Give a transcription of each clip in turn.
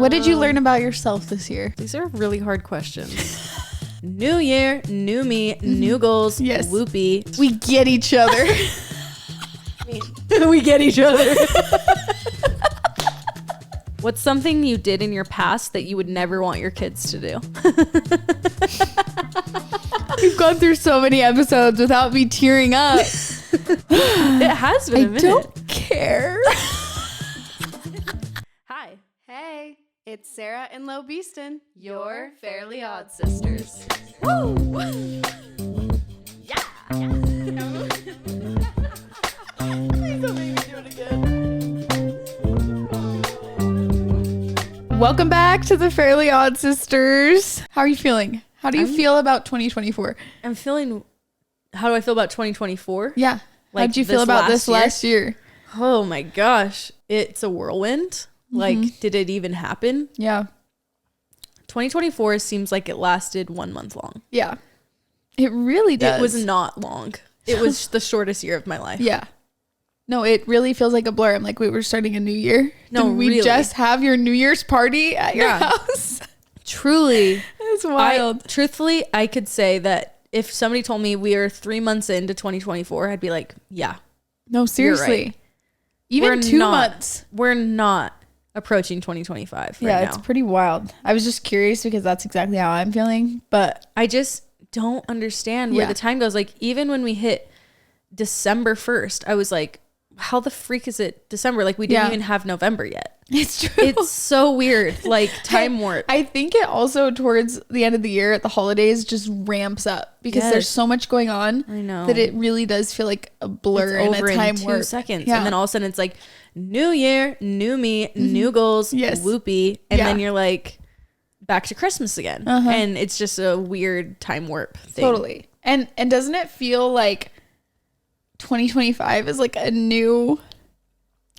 What did you learn about yourself this year? These are really hard questions. New year, new me, new goals. Yes. Whoopee. We get each other. We get each other. What's something you did in your past that you would never want your kids to do? We've gone through so many episodes without me tearing up. It has been a minute. I don't care. Hi. Hey, it's Sarah and Lo Beeston, Your Fairly Odd Sisters. Woo! Yeah! Please don't make me do it again. Welcome back to the Fairly Odd Sisters. How are you feeling? How do you feel about 2024? I'm feeling... How do I feel about 2024? Yeah. Like, how'd you feel about this last year? Oh my gosh. It's a whirlwind. Like, did it even happen? Yeah. 2024 seems like it lasted 1 month long. Yeah. It really does. It was not long. It was the shortest year of my life. Yeah. No, it really feels like a blur. I'm like, wait, we're starting a new year? No, Did we really. just have your New Year's party at your house? Truly. It's wild. Truthfully, I could say that if somebody told me we are 3 months into 2024, I'd be like, yeah. No, seriously. Right. Even We're 2 not- months. We're not approaching 2025 right Yeah, now. it's pretty wild. I was just curious because that's exactly how I'm feeling. But I just don't understand where the time goes. Like, even when we hit December 1st, I was like, how the freak is it December? Like, we didn't even have November yet. it's true. It's so weird. Like, time warp. I think it also towards the end of the year at the holidays just ramps up because there's so much going on. I know. That it really does feel like a blur and over a time in 2 warp. seconds. Yeah. And then all of a sudden it's like, new year, new me, new goals, whoopee. And then you're like, back to Christmas again. And it's just a weird time warp thing. Totally. And doesn't it feel like 2025 is like a new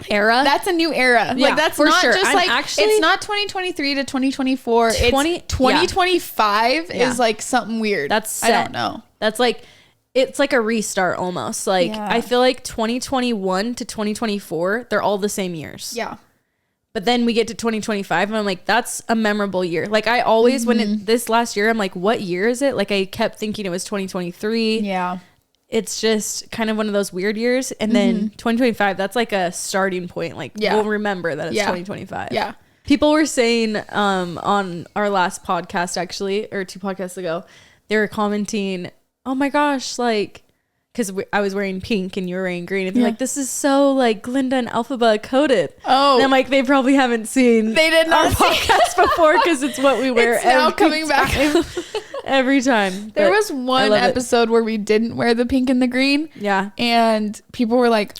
era? That's a new era. Yeah, like that's for not sure. just I'm like actually, it's not 2023 to 2024. 2025 is like something weird. That's set. I don't know. That's like, it's like a restart almost. Like, I feel like 2021 to 2024, they're all the same years. Yeah. But then we get to 2025 and I'm like, that's a memorable year. Like, I always, this last year, I'm like, what year is it? Like, I kept thinking it was 2023. Yeah. It's just kind of one of those weird years. And then 2025, that's like a starting point. Like, we'll remember that it's 2025. Yeah. People were saying on our last podcast, actually, or 2 podcasts ago, they were commenting, oh my gosh, like, because I was wearing pink and you were wearing green. And they're like, this is so like Glinda and Elphaba coded. Oh. And I'm like, they probably haven't seen our podcast before because it's what we wear it's now coming back every time. There was one episode where we didn't wear the pink and the green. Yeah. And people were like,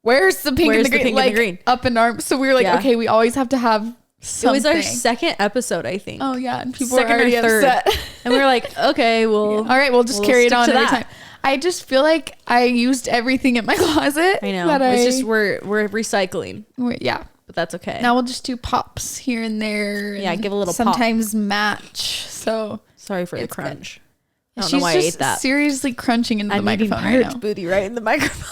where's the pink and the green? Pink and the green? Up in arms. So we were like, okay, we always have to have something. It was our second episode, I think. Oh yeah. And people were already upset. And we were like, okay, well. All right, we'll just carry it on every time. I just feel like I used everything in my closet. I know. It's just we're recycling. Yeah. But that's okay. Now we'll just do pops here and there. Yeah, give a little sometimes pop. Match. So sorry for the crunch. I don't know why I ate that. Seriously crunching into the microphone right now. Booty right in the microphone.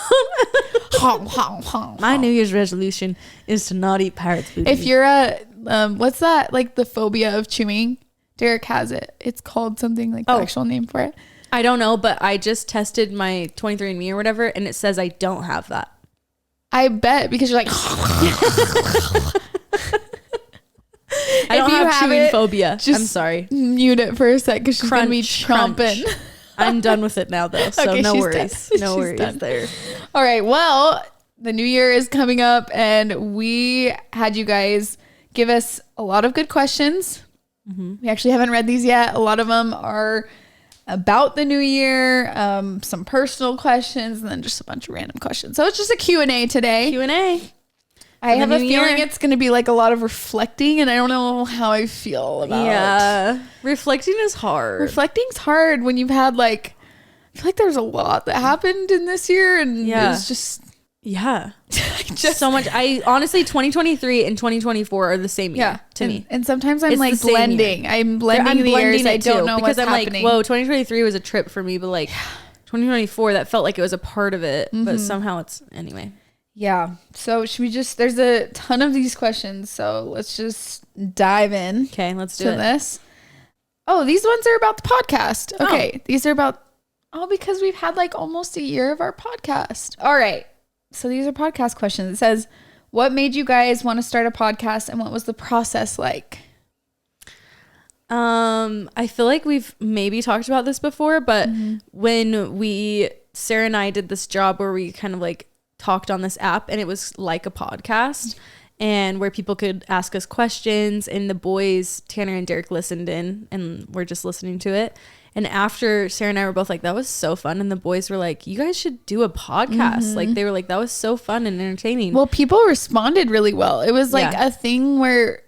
My New Year's resolution is to not eat parrot's booty. If you're a what's that, like the phobia of chewing? Derek has it. It's called something like the actual name for it. I don't know, but I just tested my 23andMe or whatever, and it says I don't have that. I bet, because you're like... I don't have chewing phobia. I'm sorry. Mute it for a sec, because she's going to be chomping. I'm done with it now, though, so no worries. No worries there. All right, well, the new year is coming up, and we had you guys give us a lot of good questions. We actually haven't read these yet. A lot of them are... about the new year, some personal questions, and then just a bunch of random questions. So it's just a Q&A today. Q&A. I have a feeling it's going to be like a lot of reflecting, and I don't know how I feel about it. Yeah. Reflecting is hard. Reflecting's hard when you've had like, I feel like there's a lot that happened in this year, and it was just... Yeah. Just so much. I honestly, 2023 and 2024 are the same year to me. And sometimes I'm like blending. I'm blending the years. I don't know what's happening. Like, whoa, 2023 was a trip for me, but like 2024, that felt like it was a part of it, but somehow it's, anyway. Yeah. So should we there's a ton of these questions. So let's just dive in. Okay, let's do to it. this. Oh, these ones are about the podcast. Okay. These are about, because we've had like almost a year of our podcast. All right. So these are podcast questions. It says, what made you guys want to start a podcast and what was the process like? I feel like we've maybe talked about this before, but when Sarah and I did this job where we kind of like talked on this app, and it was like a podcast and where people could ask us questions, and the boys, Tanner and Derek, listened in and we're just listening to it. And after, Sarah and I were both like, that was so fun. And the boys were like, you guys should do a podcast. Like, they were like, that was so fun and entertaining. Well, people responded really well. It was like a thing where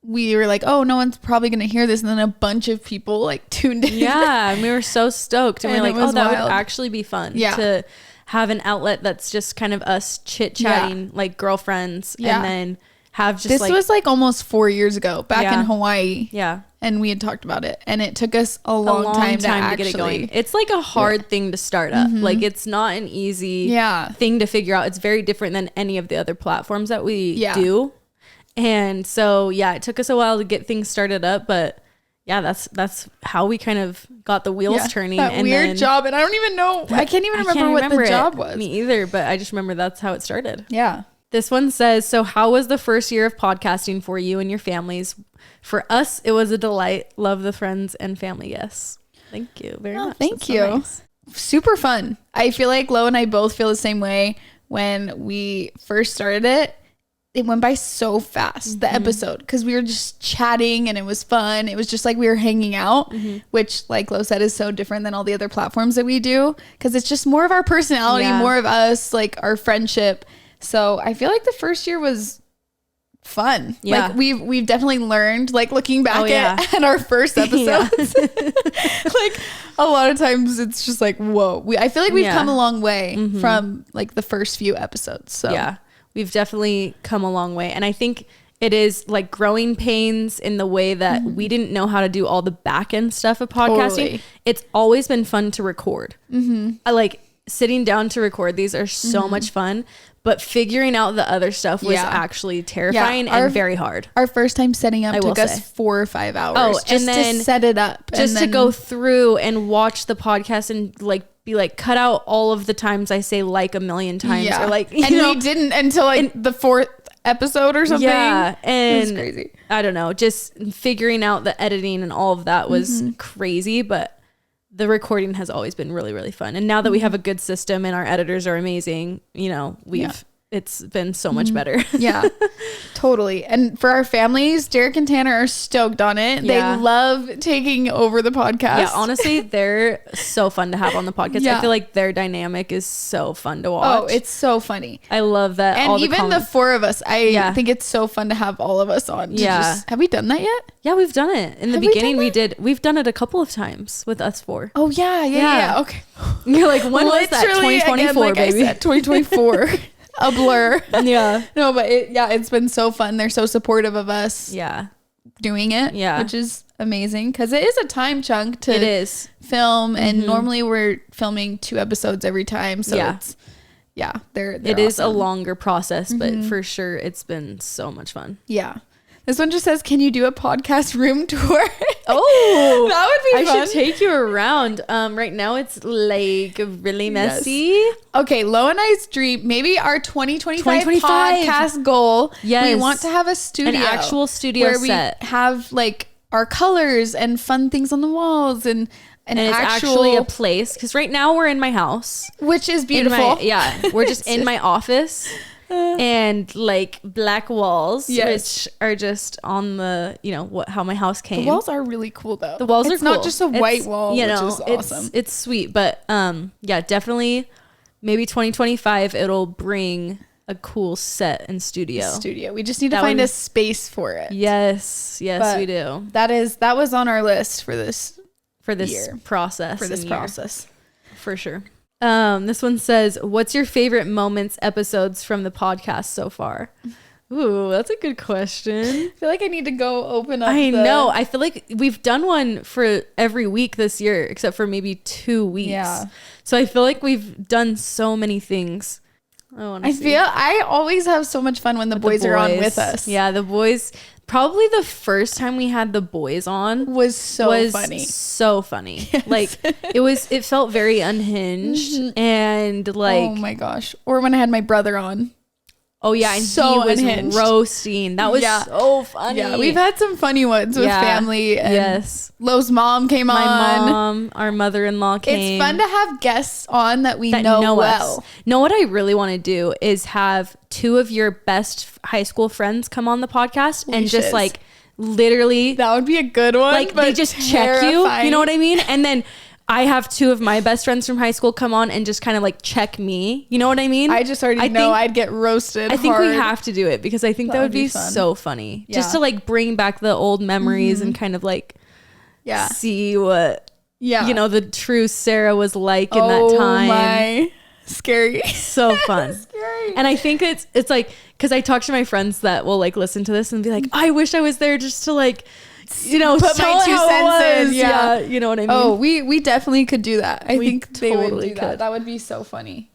we were like, oh, no one's probably going to hear this. And then a bunch of people like tuned in. Yeah. And we were so stoked. And we were like, that wild. would actually be fun to have an outlet that's just kind of us chit-chatting like girlfriends. And then have just this was like almost 4 years ago back in Hawaii. Yeah. And we had talked about it, and it took us a long time to get it going. It's like a hard thing to start up. Like, it's not an easy thing to figure out. It's very different than any of the other platforms that we do. And so, it took us a while to get things started up, but that's how we kind of got the wheels turning. That weird job. And I don't even know. I can't even remember what the job was. Me either, but I just remember that's how it started. Yeah. This one says, so how was the first year of podcasting for you and your families? For us, it was a delight. Love the friends and family guests. Thank you very much. Thank you. So nice. Super fun. I feel like Lo and I both feel the same way. When we first started it went by so fast, the episode, because we were just chatting and it was fun. It was just like we were hanging out, which, like Lo said, is so different than all the other platforms that we do, because it's just more of our personality, more of us, like our friendship. So I feel like the first year was fun. Yeah. Like we've definitely learned, like looking back at our first episodes, like a lot of times it's just like, whoa, I feel like we've come a long way from like the first few episodes. So yeah, we've definitely come a long way. And I think it is like growing pains in the way that we didn't know how to do all the back end stuff of podcasting. Totally. It's always been fun to record. I like sitting down to record. These are so much fun. But figuring out the other stuff was actually terrifying and very hard. Our first time setting up took us 4 or 5 hours just to set it up. Just to go through and watch the podcast and like be like, cut out all of the times I say like a million times. Or like, you know, we didn't until like the 4th episode or something. Yeah. And it was crazy. I don't know. Just figuring out the editing and all of that was crazy. But the recording has always been really, really fun. And now that we have a good system and our editors are amazing, you know, it's been so much better. Yeah, totally. And for our families, Derek and Tanner are stoked on it. They love taking over the podcast. Yeah, honestly, they're so fun to have on the podcast. I feel like their dynamic is so fun to watch. Oh, it's so funny. I love that. And even the 4 of us, I think it's so fun to have all of us on. Have we done that yet? Yeah, we've done it. In the beginning, we've done it a couple of times with us 4. Oh, yeah. Okay. You're like, when was that? 2024, again, like baby. I said, 2024. A blur. Yeah. No, but it's been so fun. They're so supportive of us. Yeah. Doing it. Yeah. Which is amazing, because it is a time chunk to film, and normally we're filming 2 episodes every time. So it's they're it is awesome. A longer process, but for sure it's been so much fun. Yeah. This one just says, can you do a podcast room tour? Oh, that would be fun. I should take you around. Right now it's like really messy. Yes. Okay, Lo and I's dream, maybe our 2025 podcast goal. Yes. We want to have a studio. An actual studio where set. We have like our colors and fun things on the walls, and it's actually a place. Because right now we're in my house. Which is beautiful. We're just in my office. And like black walls, which are just on the, you know, how my house came. The walls are really cool though. The walls are cool. It's not just a white wall, you know, which is awesome. It's sweet, but definitely maybe 2025 it'll bring a cool set and studio. We just need to find a space for it. Yes, but we do. That was on our list for this year. Process. For this process. For sure. This one says, what's your favorite moments, episodes from the podcast so far? Ooh, that's a good question. I feel like I need to go open up. I know. I feel like we've done one for every week this year, except for maybe 2 weeks. Yeah. So I feel like we've done so many things. I always have so much fun when the boys are on with us. Yeah, the boys. Probably the first time we had the boys on was so funny. So funny. Yes. Like it felt very unhinged and like, oh my gosh. Or when I had my brother on. Oh yeah, and so he was unhinged. Roasting. That was so funny. Yeah, we've had some funny ones with family. And yes, Lo's mom came on. My mom, our mother-in-law came. It's fun to have guests on that know well. Know what I really want to do is have 2 of your best high school friends come on the podcast and just like literally. That would be a good one. Like they just check you. You know what I mean? And then I have 2 of my best friends from high school come on and just kind of like check me. You know what I mean? I just already know I'd get roasted. I think we have to do it because I think that would be so funny. Yeah. Just to like bring back the old memories and kind of like see what the true Sarah was like in that time. Oh my, scary. So fun. Scary. And I think it's like, because I talk to my friends that will like listen to this and be like, I wish I was there just to like, put my 2 cents in. Yeah, you know what I mean? Oh, we definitely could do that. I think they would do that. That would be so funny.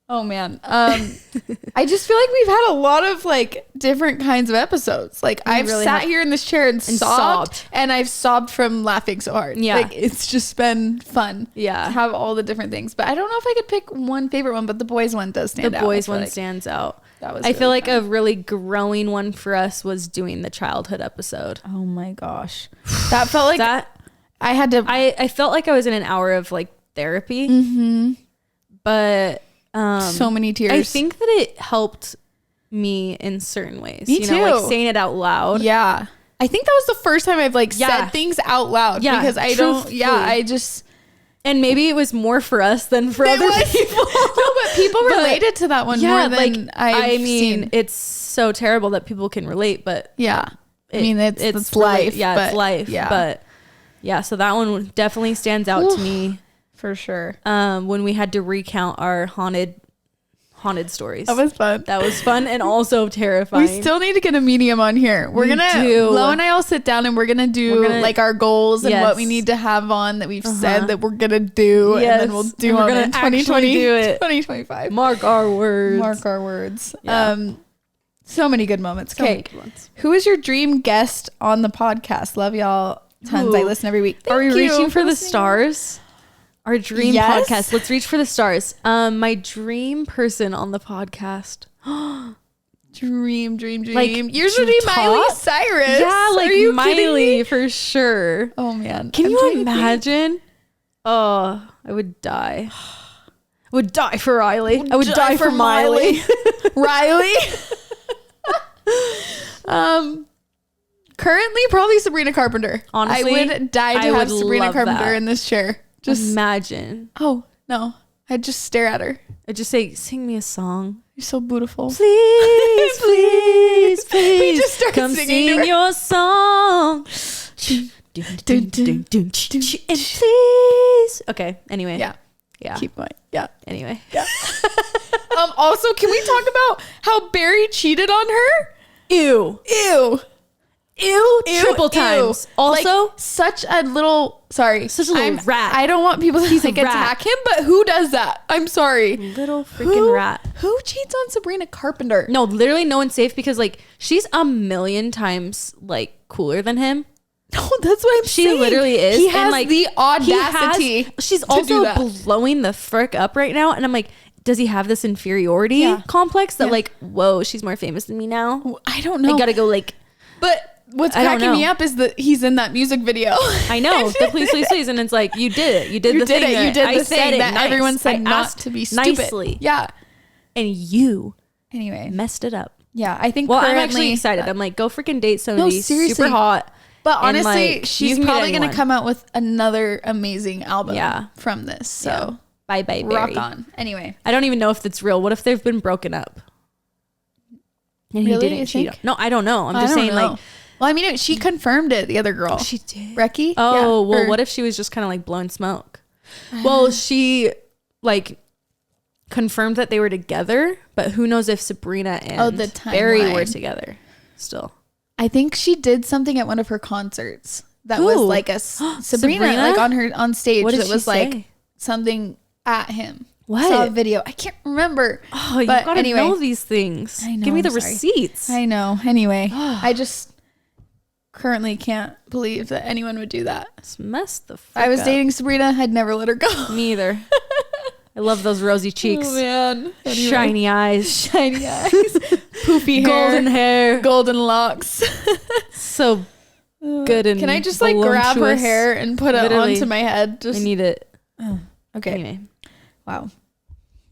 Oh man. I just feel like we've had a lot of like different kinds of episodes. Like I've really sat here in this chair and sobbed, and I've sobbed from laughing so hard. Yeah. Like it's just been fun. Yeah. To have all the different things. But I don't know if I could pick one favorite one, but the boys one does stand out. The boys one stands out. That was I feel like a really growing one for us was doing the childhood episode. Oh my gosh. That felt like I felt like I was in an hour of like therapy. Mm-hmm. But so many tears. I think that it helped me in certain ways. Me too. Like saying it out loud. Yeah. I think that was the first time I've like said things out loud because I truthfully. I just. And maybe it was more for us than for other people. No, but people related to that one more than I've seen. It's so terrible that people can relate, but it's life. Yeah, it's life. Yeah. But yeah, so that one definitely stands out to me. For sure. When we had to recount our haunted stories. That was fun. That was fun and also terrifying. We still need to get a medium on here. Lo and I will sit down and we're gonna do like our goals and what we need to have on that we've said that we're gonna do. Yes. And then we'll do on in 2020. Do it. 2025. Mark our words. Yeah. So many good moments. Okay. Who is your dream guest on the podcast? Love y'all tons. I listen every week. Are we reaching for the stars? Our dream podcast. Let's reach for the stars. My dream person on the podcast. dream. Like, yours would be Miley Cyrus. Yeah, like Miley for sure. Oh man. Can you imagine? Oh, I would die. I would die for Riley. I would die for Miley. Riley. Currently probably Sabrina Carpenter. Honestly, I would die to have Sabrina Carpenter in this chair. Just imagine. Oh no, I'd just stare at her. I'd just say, sing me a song. You're so beautiful. Please, please, please. We just start come singing sing your song. And please. Okay. Anyway. Yeah. Keep going. Yeah. Anyway. Yeah. Also, can we talk about how Barry cheated on her? Ew. Triple times. Ew. Also, like, such a little rat. I don't want people to attack him, but who does that? I'm sorry. Little freaking rat. Who cheats on Sabrina Carpenter? No, literally no one's safe because like she's a million times like cooler than him. No, that's what I'm saying. She literally is. He has like the audacity. She's also blowing the frick up right now. And I'm like, does he have this inferiority complex that like, whoa, she's more famous than me now? I don't know. I gotta go like, but what's cracking me up is that he's in that music video. I know. The please. And it's like, you did it. You did the thing. You did the thing that everyone said not to be stupid. Nicely. Yeah. And you anyway messed it up. Yeah. I think I'm actually excited. I'm like, go freaking date somebody super hot. But honestly, like, she's probably going to come out with another amazing album from this. So bye, Barry. Rock on. Anyway. I don't even know if that's real. What if they've been broken up? And he didn't cheat. No, I don't know. I'm just saying like. Well, I mean, she confirmed it, the other girl. She did. Recky? Oh, well, what if she was just kind of like blowing smoke? Well, she like confirmed that they were together, but who knows if Sabrina and Barry were together still. I think she did something at one of her concerts that was like a Sabrina like on stage. What did that was like something at him. saw a video. I can't remember. Oh, you gotta know these things. I know, Give me the receipts. I know. Anyway, I just currently can't believe that anyone would do that. It's messed the fuck I was up. dating Sabrina. I'd never let her go. Me either. I love those rosy cheeks. Oh, man. Anyway. Shiny eyes. Shiny eyes. Poofy hair. Golden hair. Golden locks. So good and can I just like grab her hair and put it onto my head? I need it. Okay. Anyway. Wow.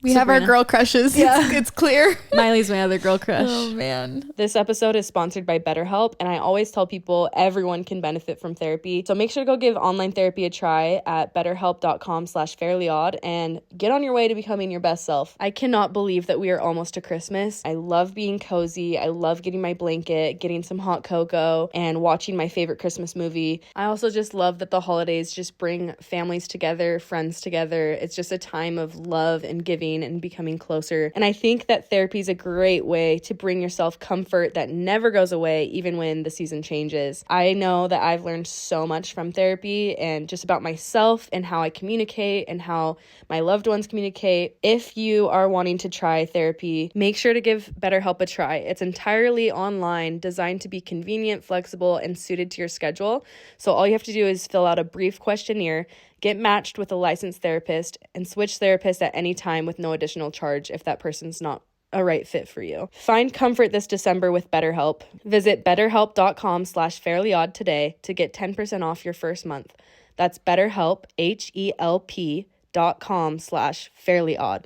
We have our girl crushes. Yeah. It's clear. Miley's my other girl crush. Oh, man. This episode is sponsored by Betterhelp, and I always tell people everyone can benefit from therapy. So make sure to go give online therapy a try at betterhelp.com/fairlyodd and get on your way to becoming your best self. I cannot believe that we are almost to Christmas. I love being cozy. I love getting my blanket, getting some hot cocoa, and watching my favorite Christmas movie. I also just love that the holidays just bring families together, friends together. It's just a time of love and giving and becoming closer. And I think that therapy is a great way to bring yourself comfort that never goes away, even when the season changes. I know that I've learned so much from therapy and just about myself and how I communicate and how my loved ones communicate. If you are wanting to try therapy, make sure to give BetterHelp a try. It's entirely online, designed to be convenient, flexible, and suited to your schedule. So all you have to do is fill out a brief questionnaire, get matched with a licensed therapist, and switch therapists at any time with no additional charge if that person's not a right fit for you. Find comfort this December with BetterHelp. Visit betterhelp.com/fairlyodd today to get 10% off your first month. That's BetterHelp, HELP.com/fairlyodd.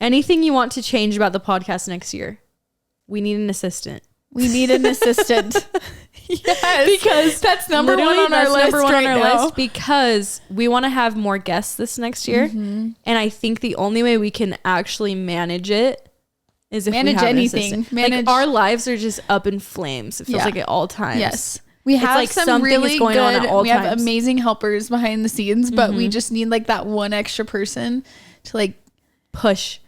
Anything you want to change about the podcast next year? We need an assistant. We need an assistant. Yes, because that's number one on our list right now. Because we want to have more guests this next year, and I think the only way we can actually manage it is if we have anything. An assistant. Like our lives are just up in flames. It feels like at all times. Yes, we have like some really going good. On at all we times. have amazing helpers behind the scenes, but we just need like that one extra person to like push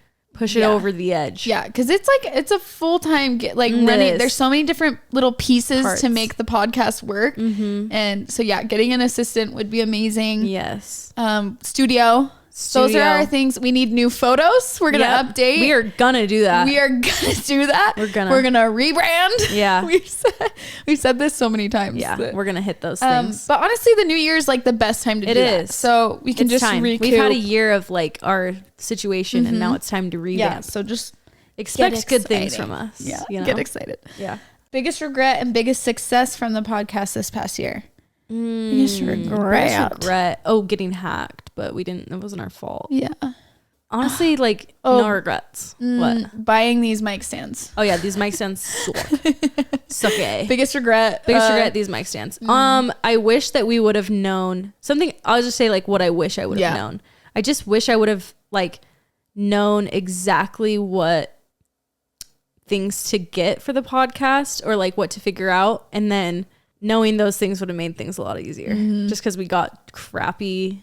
it over the edge. Yeah, because it's a full-time running. There's so many different little pieces to make the podcast work, and so getting an assistant would be amazing. Yes. Studio. Those are our things. We need new photos. We're gonna update. We are gonna do that. We're gonna rebrand. Yeah. We've said this so many times. Yeah, we're gonna hit those things. But honestly, the new year is like the best time to do that. So we can just recoup. We've had a year of like our situation, and now it's time to revamp. Yeah. So just expect good things from us. Yeah. Get excited. Yeah. Biggest regret and biggest success from the podcast this past year. Biggest regret. Oh, getting hacked. But it wasn't our fault. Yeah. Honestly, no regrets. What? Buying these mic stands. Oh yeah, these mic stands suck. Biggest regret. These mic stands. I wish that we would have known something. I'll just say what I wish I would have known. I just wish I would have known exactly what things to get for the podcast or what to figure out, and then knowing those things would have made things a lot easier. Just because we got crappy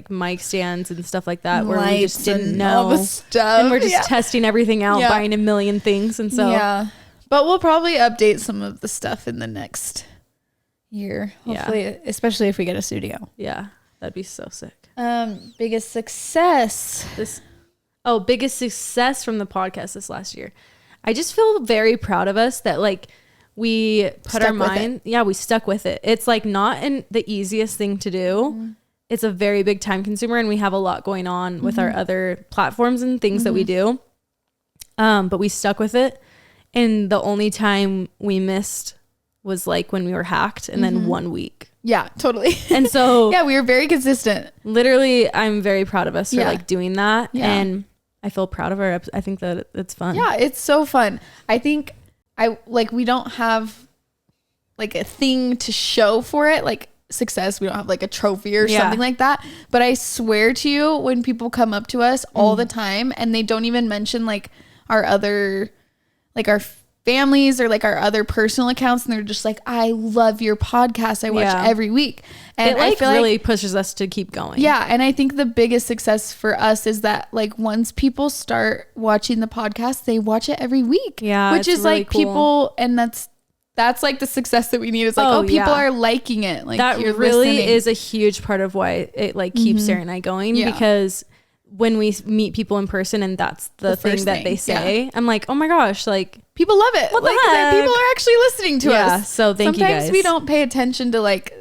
mic stands and stuff like that, where we just didn't know all the stuff, and we're just testing everything out, buying a million things, and so but we'll probably update some of the stuff in the next year, hopefully, especially if we get a studio. Yeah, that'd be so sick. Biggest success biggest success from the podcast this last year. I just feel very proud of us that we put our mind, we stuck with it. It's not the easiest thing to do. It's a very big time consumer, and we have a lot going on with our other platforms and things that we do. But we stuck with it. And the only time we missed was when we were hacked, and then 1 week. Yeah, totally. And so we were very consistent. Literally, I'm very proud of us for doing that. Yeah. And I feel proud of our I think that it's fun. Yeah, it's so fun. I think we don't have a thing to show for it, success. We don't have a trophy or something like that. But I swear to you, when people come up to us all the time and they don't even mention our other, our families or our other personal accounts, and they're just I love your podcast. I watch every week. And it I feel really pushes us to keep going. Yeah. And I think the biggest success for us is that once people start watching the podcast, they watch it every week. Yeah. Which is really cool. People, and that's the success that we need. Is people are liking it. That you're really listening. is a huge part of why it keeps Sarah and I going, because when we meet people in person and that's the thing that they say, I'm like, oh my gosh, like people love it. What the like heck? people are actually listening to us. So thank you guys. Sometimes we don't pay attention to like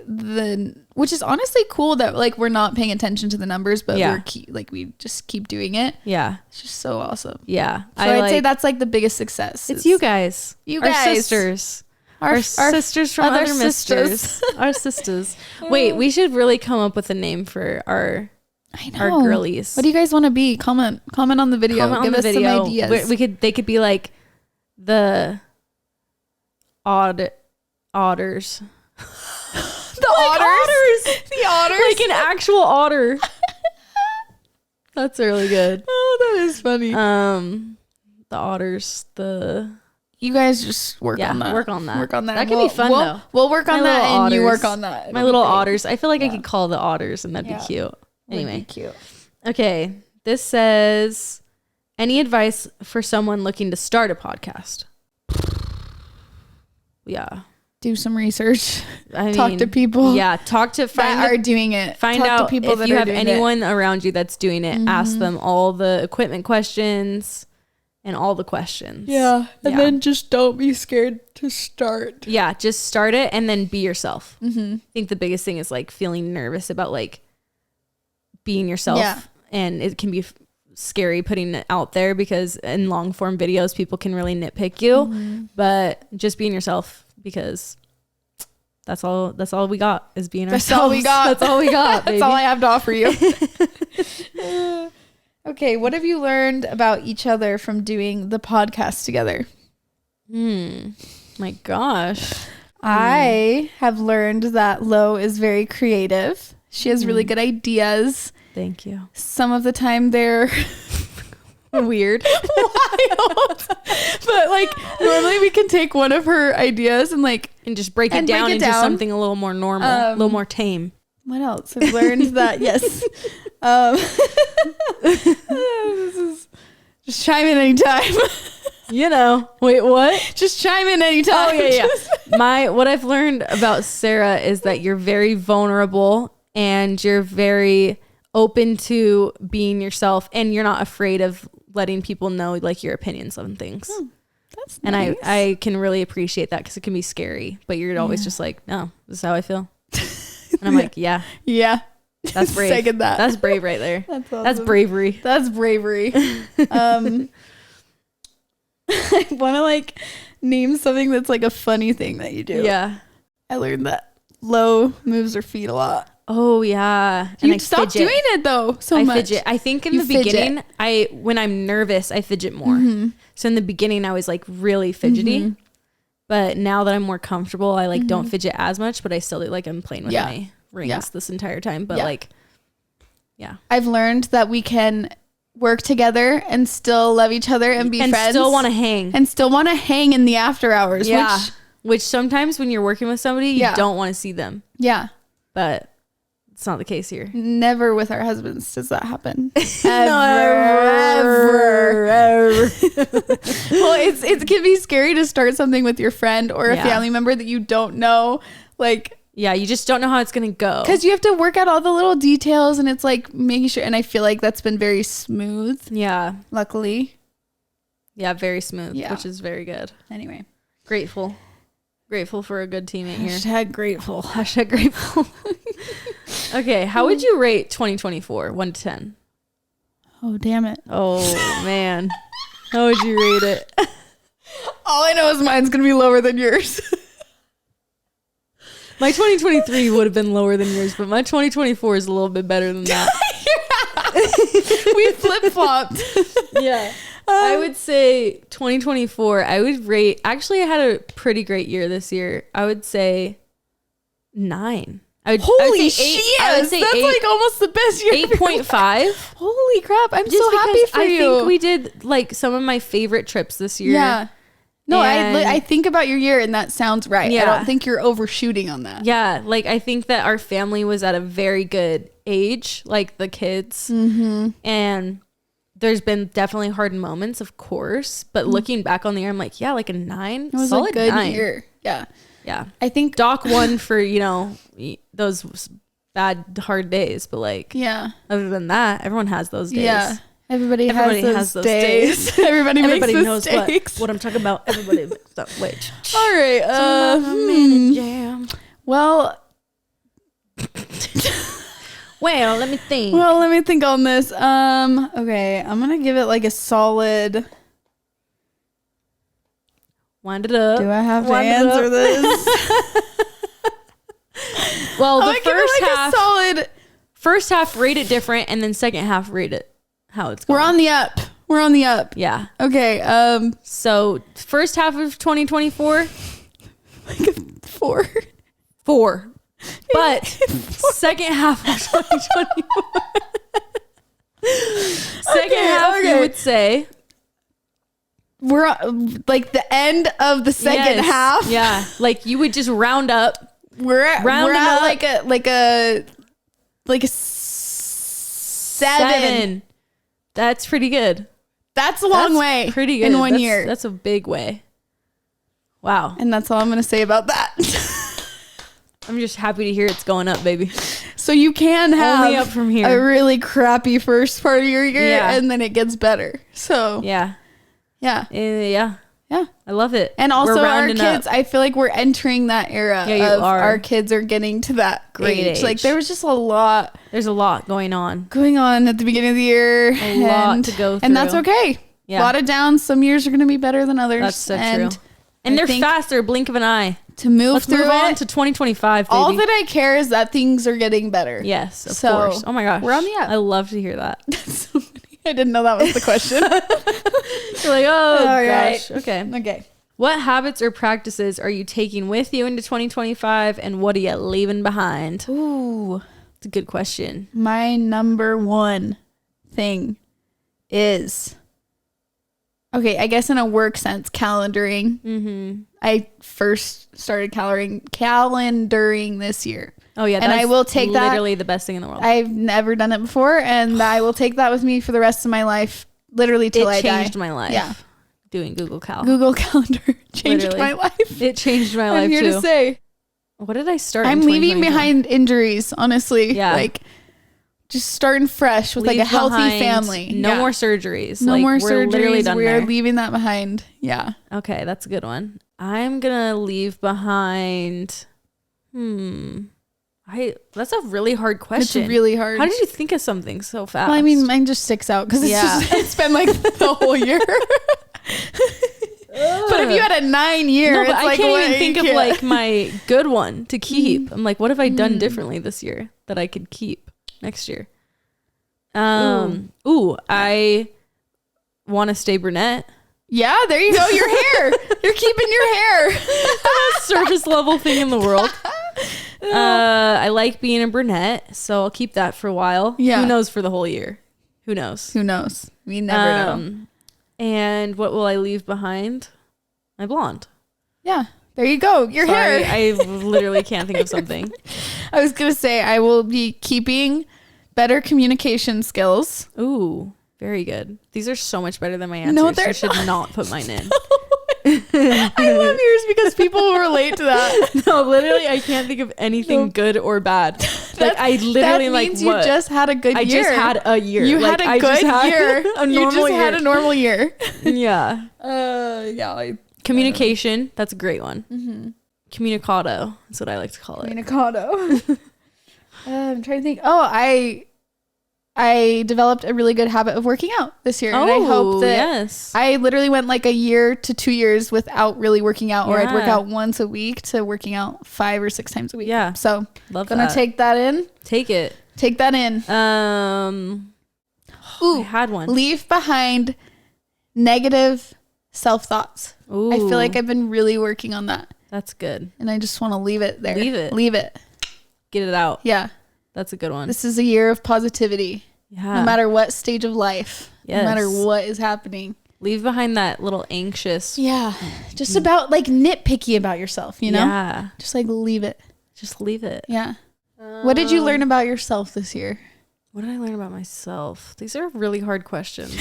which is honestly cool that like we're not paying attention to the numbers, but we just keep doing it. Yeah. It's just so awesome. Yeah. So I'd say that's like the biggest success. It's you guys. You our guys. Sisters. Our sisters from other misters. Our sisters. Wait, we should really come up with a name for our girlies. What do you guys want to be? Comment on the video. Give us some ideas. They could be like the otters. The otters. The otters. Like an actual otter. That's really good. Oh, that is funny. The otters. You guys just work on that. Work on that. That could be fun though. We'll work on that and you work on that. My little otters. I feel like I could call the otters and that'd be cute. Anyway. Cute. Okay. This says, any advice for someone looking to start a podcast? Yeah. Do some research. Talk to people. Yeah. Are doing it. Find out people if you have anyone around you that's doing it. Mm-hmm. Ask them all the equipment questions and all the questions. Yeah. And then just don't be scared to start. Yeah. Just start it and then be yourself. Mm-hmm. I think the biggest thing is like feeling nervous about like being yourself. Yeah. And it can be scary putting it out there because in long form videos, people can really nitpick you, but just being yourself because that's all we got is being ourselves. That's all we got. That's all we got. That's all I have to offer you. Okay. What have you learned about each other from doing the podcast together? My gosh. I have learned that Lo is very creative. She has really good ideas. Thank you. Some of the time they're weird, wild, but like normally we can take one of her ideas and just break it down into something a little more normal, a little more tame. What else? I've learned that this is just chime in anytime. Wait, what? Just chime in anytime. Oh yeah. What I've learned about Sarah is that you're very vulnerable and you're very open to being yourself and you're not afraid of letting people know like your opinions on things. That's and nice. I can really appreciate that because it can be scary, but you're always just like, no, this is how I feel. And I'm like, yeah, that's brave. Second that. That's brave right there. That's awesome. That's bravery. That's bravery. I want to like name something that's like a funny thing that you do. Yeah. I learned that Lo moves her feet a lot. Oh yeah. And you stop doing it though so much. I fidget. I think in the beginning, when I'm nervous, I fidget more. Mm-hmm. So in the beginning, I was like really fidgety. But now that I'm more comfortable, I like don't fidget as much, but I still like I'm playing with my rings this entire time. But I've learned that we can work together and still love each other and be friends. And still want to hang. And still want to hang in the after hours. Yeah. Which sometimes when you're working with somebody, you don't want to see them. Yeah. But it's not the case here. Never with our husbands does that happen. Ever. Well, it can be scary to start something with your friend or a family member that you don't know. Like, yeah, you just don't know how it's going to go. Because you have to work out all the little details and it's like making sure. And I feel like that's been very smooth. Yeah. Luckily. Yeah, very smooth, which is very good. Anyway. Grateful for a good teammate here. Hashtag grateful. Hashtag grateful. Okay, how would you rate 2024, 1 to 10? Oh, damn it. Oh, man. How would you rate it? All I know is mine's going to be lower than yours. My 2023 would have been lower than yours, but my 2024 is a little bit better than that. We flip-flopped. Yeah. I would say 2024, I would rate, actually I had a pretty great year this year. I would say 9. Holy shit! That's like almost the best year. 8.5. Holy crap! I'm so happy for you. I think we did like some of my favorite trips this year. Yeah. No, I think about your year and that sounds right. Yeah. I don't think you're overshooting on that. Yeah, like I think that our family was at a very good age, like the kids, and there's been definitely hard moments, of course. But looking back on the year, I'm like, yeah, like a 9. It was a good year. Yeah. Yeah. I think Doc won for, those bad, hard days, but like, Yeah. other than that, everyone has those days. Yeah. Everybody has those days. Everybody makes knows mistakes. what I'm talking about. Everybody makes that wage. All right. Well, Well, let me think. let me think on this. Okay, I'm gonna give it like a solid. Wind it up. Do I have to answer this? Well, I'm the gonna give it like a solid. first half rate it different, and then second half rate it how it's going. We're on the up. Yeah. Okay. So first half of 2024, Like a 4. 4. But second half of 2024, second half you would say We're like the end of the second half. Yeah, like you would just round up. We're at up. like a 7. That's pretty good. That's a long way. Pretty good in 1 year. That's a big way. Wow. And that's all I'm gonna say about that. I'm just happy to hear it's going up, baby. So you can have only up from here. a really crappy first part of your year, Yeah. and then it gets better. So Yeah. yeah. Yeah. Yeah. I love it. And also We're our rounding kids, up. I feel like we're entering that era Yeah, you of are. our kids are getting to that Great age. Like age. there was just a lot There's a lot going on. going on at the beginning of the year. A lot to go And that's through. okay. Yeah. A lot of downs. Some years are going to be better than others. That's so and true. And I they're think faster, blink of an eye. to move Let's through move on it, to 2025, baby. all that I care is that things are getting better. Yes, of So, course. Oh my gosh. we're on the up. I love to hear that. So funny. I didn't know that was the question. You're like, oh right. gosh. Okay. Okay. What habits or practices are you taking with you into 2025 and what are you leaving behind? Ooh. It's a good question. My number one thing is, okay, I guess in a work sense, calendaring. Mm-hmm. I first started calendaring this year. Oh yeah, And I will take that. literally the best thing in the world. I've never done it before, and I will take that with me for the rest of my life, literally till I die. It changed my life. Yeah. Doing Google Cal. Google Calendar changed Literally. my life. It changed my life I'm here too. to say. What did I start? I'm in leaving 2021? behind injuries, honestly. Yeah. Like, just starting fresh with like a Leave healthy behind family. No Yeah. more surgeries. No Like, more we're literally surgeries. done We're there. leaving that behind. Yeah. Okay, that's a good one. I'm gonna leave behind. That's a really hard question. It's really hard. How did you think of something so fast? Well, I mean, mine just sticks out because it's been like the whole year. But if you had a 9 year, no, it's but I like, can't what? even think You of can't. like my good one to keep. I'm like, what have I done differently this year that I could keep next year? I want to stay brunette. Yeah, there you go. Your hair. You're keeping your hair. Surface level thing in the world. I like being a brunette, so I'll keep that for a while. Yeah. Who knows for the whole year? Who knows? Who knows? We never know. And what will I leave behind? My blonde. Yeah, there you go. Your Sorry, hair. I literally can't think of something. I was going to say I will be keeping better communication skills. Ooh, very good. These are so much better than my answers. No, they're You should not put mine in. I love yours because people will relate to that. No, literally, I can't think of anything good or bad. Like, I literally that like means what? you just had a good I year. just had a year. You Like, had I a just good had year. A normal You just year. had a normal year. Yeah. Yeah. Communication. That's a great one. Communicado. That's what I like to call it. Communicado. I'm trying to think. Oh, I developed a really good habit of working out this year. And I hope that yes. I literally went like a year to 2 years without really working out, or I'd work Yeah. out once a week to working out 5 or 6 times a week. Yeah. So Love gonna that. take that in. Take it. Take that in. I had one. Leave behind negative self-thoughts. Ooh, I feel like I've been really working on that. that's good. And I just want to leave it there. Leave it. Leave it. Get it out. Yeah. That's a good one. This is a year of positivity. Yeah. No matter what stage of life. Yes. No matter what is happening. Leave behind that little anxious. Yeah. Just about like nitpicky about yourself, you know? Yeah. Just like leave it. Just leave it. Yeah. What did you learn about yourself this year? What did I learn about myself? These are really hard questions.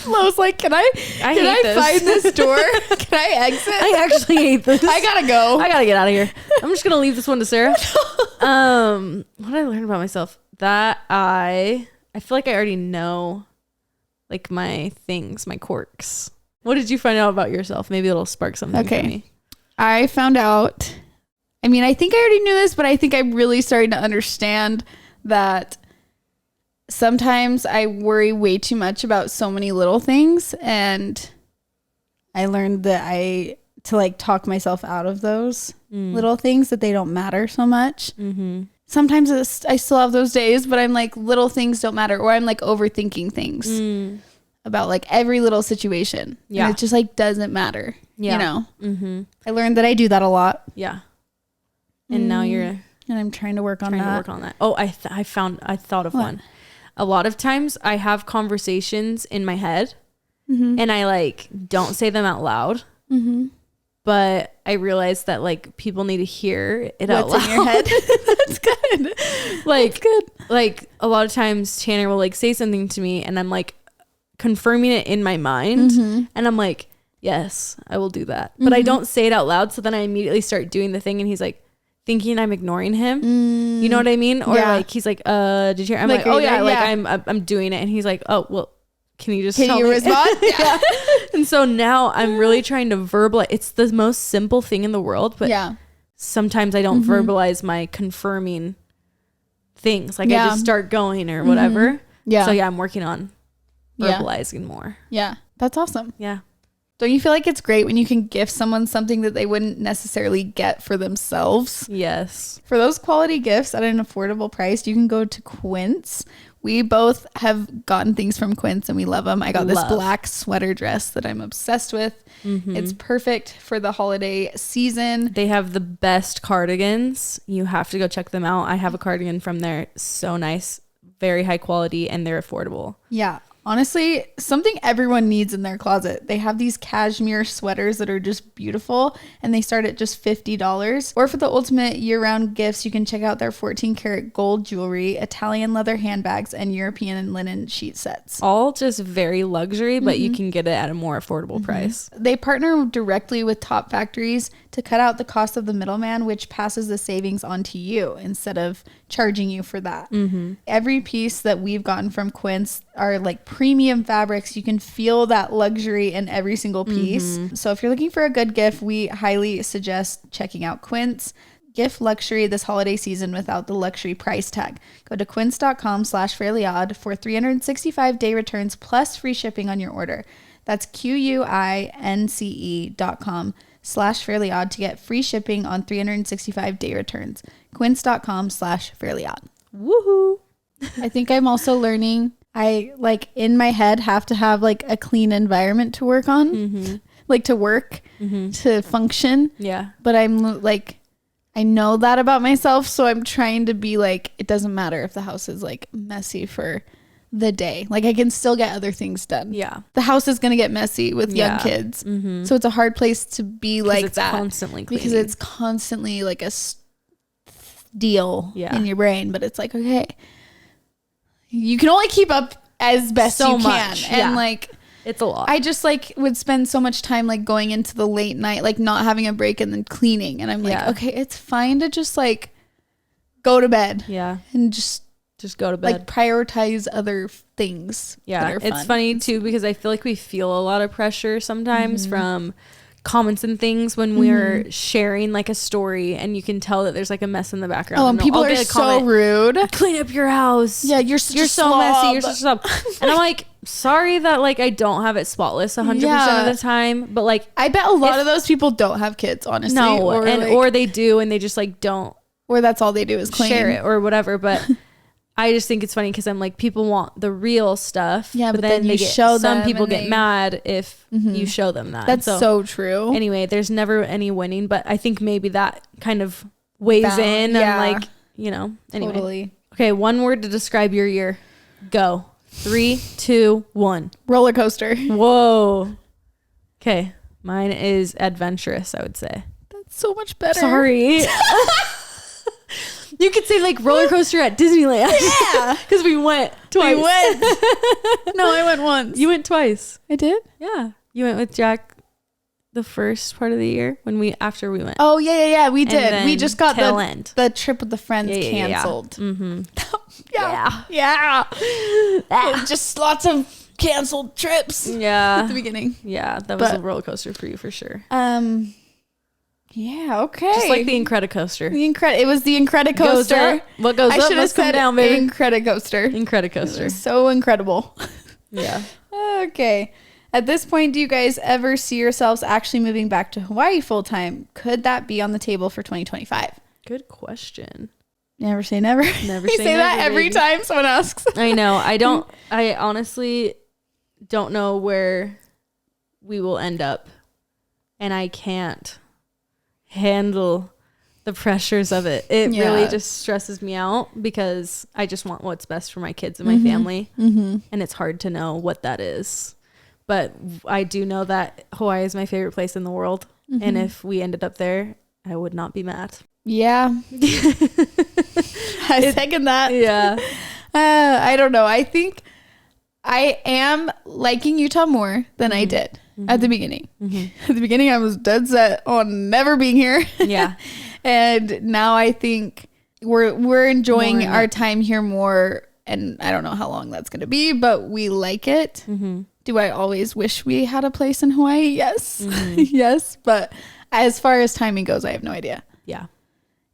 I was like, can I hate this. find this door? Can I exit? I actually hate this. I gotta go. I gotta get out of here. I'm just gonna leave this one to Sarah. What did I learn about myself? That I feel like I already know like my things, my quirks. What did you find out about yourself? Maybe it'll spark something for me. I found out, I mean, I think I already knew this, but I think I'm really starting to understand that sometimes I worry way too much about so many little things, and I learned that to like talk myself out of those little things, that they don't matter so much. Sometimes I still have those days, but I'm like, little things don't matter, or I'm like overthinking things about like every little situation. And it just like doesn't matter. You know? I learned that I do that a lot. Yeah. And now and I'm trying to work on that. Oh, I thought of one. A lot of times I have conversations in my head and I like don't say them out loud. But I realized that like people need to hear it out loud. In your head. That's good. That's good. Like a lot of times Tanner will like say something to me and I'm like confirming it in my mind and I'm like, yes, I will do that. But I don't say it out loud. So then I immediately start doing the thing and he's like thinking I'm ignoring him. You know what I mean? Or like he's like, did you hear? I'm like, oh yeah, like I'm doing it. And he's like, oh well, can you just tell me? Respond? Yeah. And so now I'm really trying to verbalize. It's the most simple thing in the world, but sometimes I don't verbalize my confirming things. Like I just start going or whatever. Yeah. So I'm working on verbalizing more. Yeah. That's awesome. Yeah. Don't you feel like it's great when you can gift someone something that they wouldn't necessarily get for themselves? Yes. For those quality gifts at an affordable price, you can go to Quince. We both have gotten things from Quince and we love them. I got this black sweater dress that I'm obsessed with. It's perfect for the holiday season. They have the best cardigans. You have to go check them out. I have a cardigan from there. So nice. Very high quality and they're affordable. Yeah. Honestly, something everyone needs in their closet. They have these cashmere sweaters that are just beautiful and they start at just $50. Or for the ultimate year-round gifts, you can check out their 14 karat gold jewelry, Italian leather handbags, and European linen sheet sets. All just very luxury, but you can get it at a more affordable price. They partner directly with top factories to cut out the cost of the middleman, which passes the savings on to you instead of charging you for that. Every piece that we've gotten from Quince are like premium fabrics. You can feel that luxury in every single piece. So if you're looking for a good gift, we highly suggest checking out Quince. Gift luxury this holiday season without the luxury price tag. Go to quince.com/fairlyodd for 365-day returns plus free shipping on your order. That's QUINCE.com/fairlyodd to get free shipping on 365-day returns. Quince.com/fairlyodd. Woohoo. I think I'm also learning, I like in my head have to have like a clean environment to work on, like to work, to function. Yeah. But I'm like, I know that about myself. So I'm trying to be like, it doesn't matter if the house is like messy for the day. Like I can still get other things done. Yeah. The house is going to get messy with young kids. So it's a hard place to be like that. Constantly cleaning. Because it's constantly like a deal in your brain. But it's like, okay, you can only keep up as best you can. And like, it's a lot. I just like would spend so much time like going into the late night, like not having a break and then cleaning. And I'm like, okay, it's fine to just like go to bed. Yeah. And just go to bed. Like prioritize other things. Yeah. It's funny too, because I feel like we feel a lot of pressure sometimes from comments and things when we're sharing like a story and you can tell that there's like a mess in the background. Oh, and people are so rude. Clean up your house. Yeah, you're so messy. You're such a slob. And I'm like, sorry that like I don't have it spotless 100% of the time, but like I bet a lot of those people don't have kids, honestly. No, or they do and they just like don't, or that's all they do is clean, share it or whatever. But I just think it's funny because I'm like, people want the real stuff. Yeah, but then they show them. Some people get mad if you show them that. That's so true. Anyway, there's never any winning, but I think maybe that kind of weighs in and like, you know, anyway. Totally. Okay, one word to describe your year. Go. 3, 2, 1. Roller coaster. Whoa. Okay, mine is adventurous, I would say. That's so much better. Sorry. You could say like roller coaster at Disneyland. Yeah. Because we went twice. No, I went once. You went twice. I did? Yeah. You went with Jack the first part of the year after we went. Oh yeah. We did. We just got the trip with the friends canceled. Yeah. Mm-hmm. Yeah. Just lots of canceled trips. Yeah. At the beginning. Yeah, that was a roller coaster for you for sure. Yeah. Okay. Just like the Incredicoaster. It was the Incredicoaster. What goes up must come down, baby. Incredicoaster. Incredicoaster. So incredible. Yeah. Okay. At this point, do you guys ever see yourselves actually moving back to Hawaii full time? Could that be on the table for 2025? Good question. Never say never. Never say say never, that every baby. time someone asks. I know. I honestly don't know where we will end up. And I can't handle the pressures of it. It really just stresses me out because I just want what's best for my kids and my family. Mm-hmm. And it's hard to know what that is. But I do know that Hawaii is my favorite place in the world. Mm-hmm. And if we ended up there, I would not be mad. Yeah. I second that. Yeah. I don't know. I think I am liking Utah more than I did at the beginning. Mm-hmm. At the beginning, I was dead set on never being here. Yeah. And now I think we're enjoying our time here more. And I don't know how long that's going to be, but we like it. Mm-hmm. Do I always wish we had a place in Hawaii? Yes. Mm-hmm. Yes. But as far as timing goes, I have no idea. Yeah.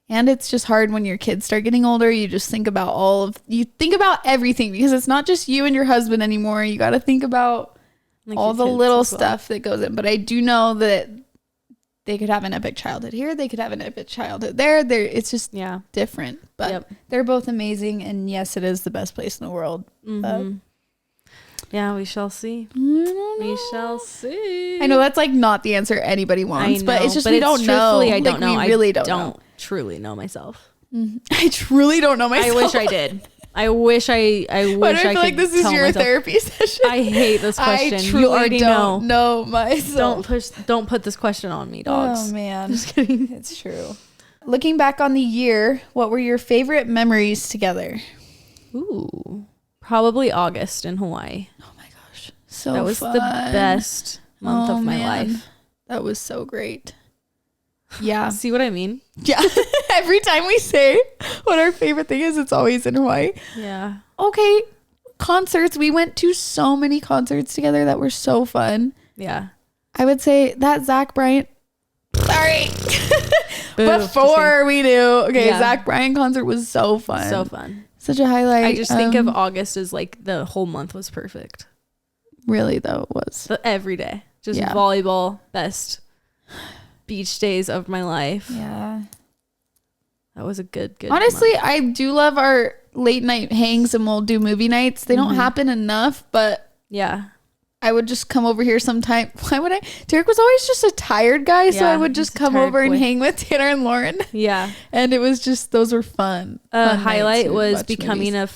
And it's just hard when your kids start getting older. You just think about you think about everything because it's not just you and your husband anymore. You got to think about like all the little stuff that goes in. But I do know that they could have an epic childhood here. They could have an epic childhood there. It's just different. But they're both amazing. And yes, it is the best place in the world. Mm-hmm. Yeah, we shall see. We shall see. I know that's like not the answer anybody wants, but it's just we don't know. I don't know. We really I don't know. Truly know myself. Mm-hmm. I truly don't know myself. I wish I did. I wish I Why do I feel like this is your therapy session? I hate this question. I truly you already don't know myself. Don't put this question on me, dogs. Oh man. Just kidding. It's true. Looking back on the year, what were your favorite memories together? Ooh. Probably August in Hawaii. Oh my gosh. So that was fun. the best month of my life. That was so great. Yeah. See what I mean? Yeah. Every time we say what our favorite thing is, it's always in Hawaii. Yeah. Okay. Concerts. We went to so many concerts together that were so fun. Yeah. I would say that Zach Bryan. Sorry. Boo, before we knew. Okay. Yeah. Zach Bryan concert was so fun. So fun. Such a highlight. I just think of August as like the whole month was perfect. Really though, it was. So every day. Just volleyball, best beach days of my life. Yeah. That was a good Honestly, month. I do love our late night hangs and we'll do movie nights. They don't happen enough, but yeah. I would just come over here sometime. Why would I? Derek was always just a tired guy, so I would just come over and hang with Tanner and Lauren. Yeah. And it was just, those were fun. Highlight was becoming a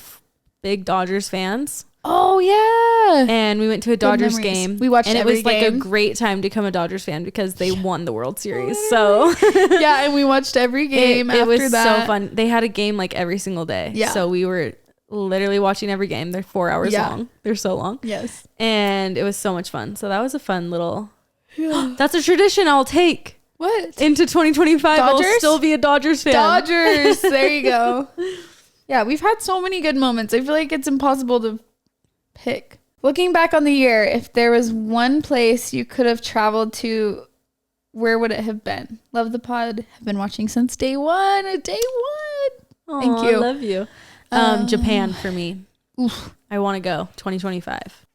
big Dodgers fans. Oh, yeah. And we went to a Dodgers game. We watched every game. And it was like a great time to become a Dodgers fan because they won the World Series. So yeah, and we watched every game after that. It was so fun. They had a game like every single day. Yeah. So we were literally watching every game. They're 4 hours long. They're so long. Yes. And it was so much fun. So that was a fun little that's a tradition I'll take. What? Into 2025 Dodgers? I'll still be a Dodgers fan. Dodgers. There you go. Yeah, we've had so many good moments. I feel like it's impossible to pick. Looking back on the year, if there was one place you could have traveled to, where would it have been? Love the pod. Have been watching since day one. Day one. Thank you. I love you. Japan for me. Oof. I want to go 2025.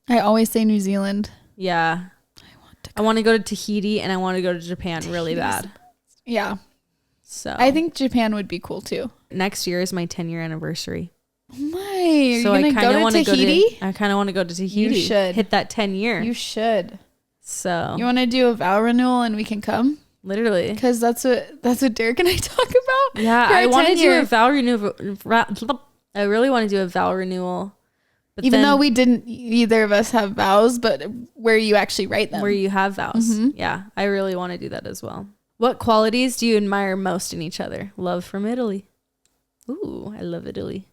I always say New Zealand. Yeah. I want to go to Tahiti and I want to go to Japan really bad. Yeah. So I think Japan would be cool too. Next year is my 10-year anniversary. Oh my. So I kind of want to go to Tahiti. You should. Hit that 10 year. You should. So you want to do a vow renewal and we can come? Literally. Because that's what Derek and I talk about. Yeah, I want to do a vow renewal. I really want to do a vow renewal. But even though we didn't, either of us have vows, but where you actually write them. Where you have vows. Mm-hmm. Yeah, I really want to do that as well. What qualities do you admire most in each other? Love from Italy. Ooh, I love Italy.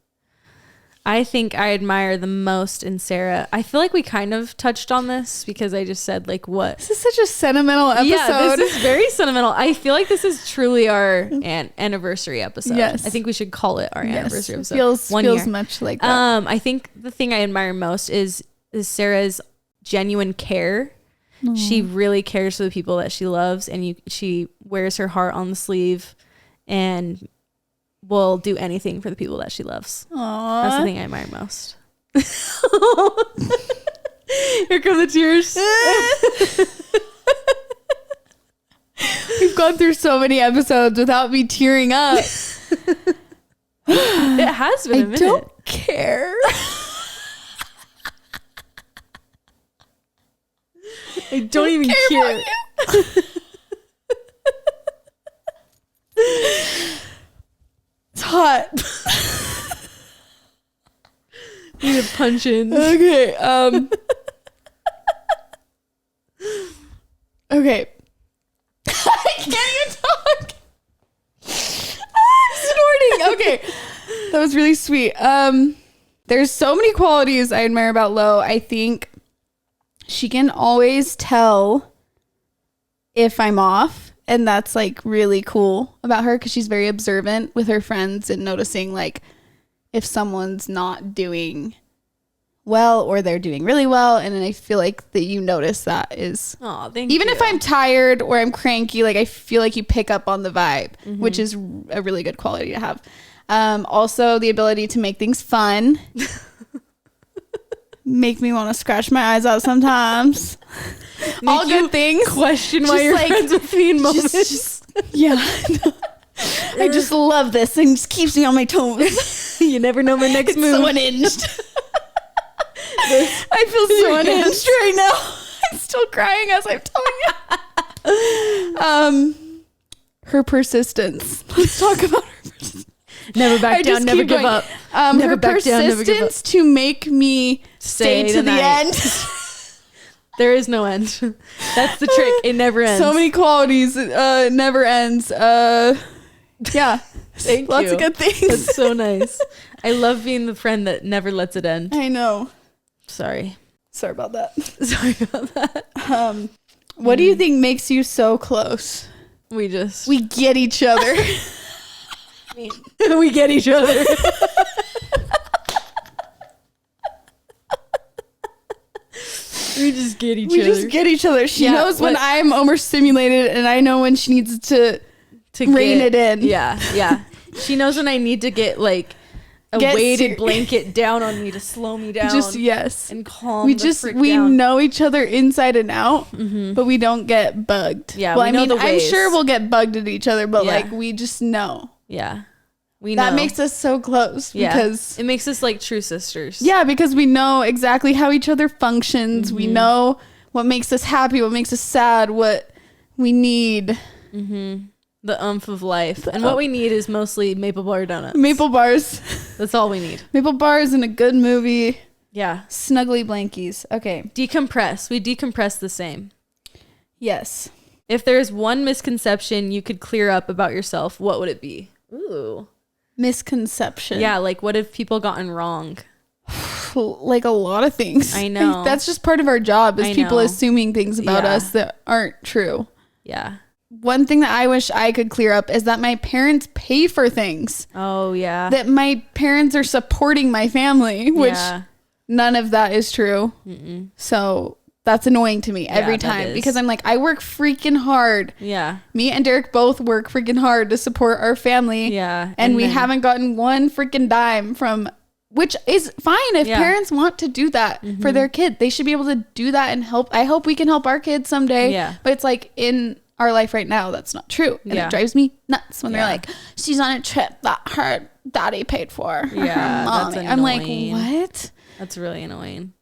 I think I admire the most in Sarah. I feel like we kind of touched on this because I just said like what. This is such a sentimental episode. Yeah, this is very sentimental. I feel like this is truly our anniversary episode. Yes. I think we should call it our anniversary episode. Feels year. much like that. I think the thing I admire most is Sarah's genuine care. Aww. She really cares for the people that she loves, and she wears her heart on the sleeve and will do anything for the people that she loves. Aww. That's the thing I admire most. Here come the tears. We've gone through so many episodes without me tearing up. It has been a minute. I don't care. I don't even care. It's hot. Need to punch in. Okay. Okay. I can't even talk. I'm snorting. Okay. That was really sweet. There's so many qualities I admire about Lo. I think she can always tell if I'm off. And that's like really cool about her because she's very observant with her friends and noticing like if someone's not doing well or they're doing really well. And then I feel like that you notice that is even if I'm tired or I'm cranky, like I feel like you pick up on the vibe, which is a really good quality to have. Also the ability to make things fun. Make me want to scratch my eyes out sometimes. All good things. Question why you're friends with me in moments. Yeah. I just love this and just keeps me on my toes. You never know my next move. So unhinged. I feel so unhinged right now. I'm still crying as I'm telling you. Her persistence. Let's talk about her persistence. Never back down, never give up. Her persistence to make me stay to the end. There is no end. That's the trick. It never ends. So many qualities. It never ends. Yeah. Thank Lots you. of good things. That's so nice. I love being the friend that never lets it end. I know. Sorry about that. Sorry about that. What do you think makes you so close? We get each other. We get each other. We just get each other. She knows when I'm overstimulated and I know when she needs to rein it in. Yeah. She knows when I need to get like a weighted blanket down on me to slow me down. And calm we down. know each other inside and out, but we don't get bugged. Yeah. Well, I'm sure we'll get bugged at each other, but like we just know. Yeah. We know. That makes us so close because it makes us like true sisters. Yeah, because we know exactly how each other functions. We know what makes us happy, what makes us sad, what we need. The oomph of life. And what we need is mostly maple bar donuts. Maple bars. That's all we need. Maple bars and a good movie. Yeah. Snuggly blankies. Okay. Decompress. We decompress the same. Yes. If there's one misconception you could clear up about yourself, what would it be? Ooh. Misconception. Yeah, like what have people gotten wrong? Like a lot of things. I know. That's just part of our job is people assuming things about us that aren't true. Yeah. One thing that I wish I could clear up is that my parents pay for things. Oh, yeah. That my parents are supporting my family, which none of that is true. So that's annoying to me every time because I'm like, I work freaking hard. Yeah. Me and Derek both work freaking hard to support our family. Yeah. And we haven't gotten one freaking dime from, which is fine if parents want to do that for their kid. They should be able to do that and help. I hope we can help our kids someday. Yeah. But it's like in our life right now, that's not true. And it drives me nuts when they're like, she's on a trip that her daddy paid for. Yeah. That's annoying. I'm like, what? That's really annoying.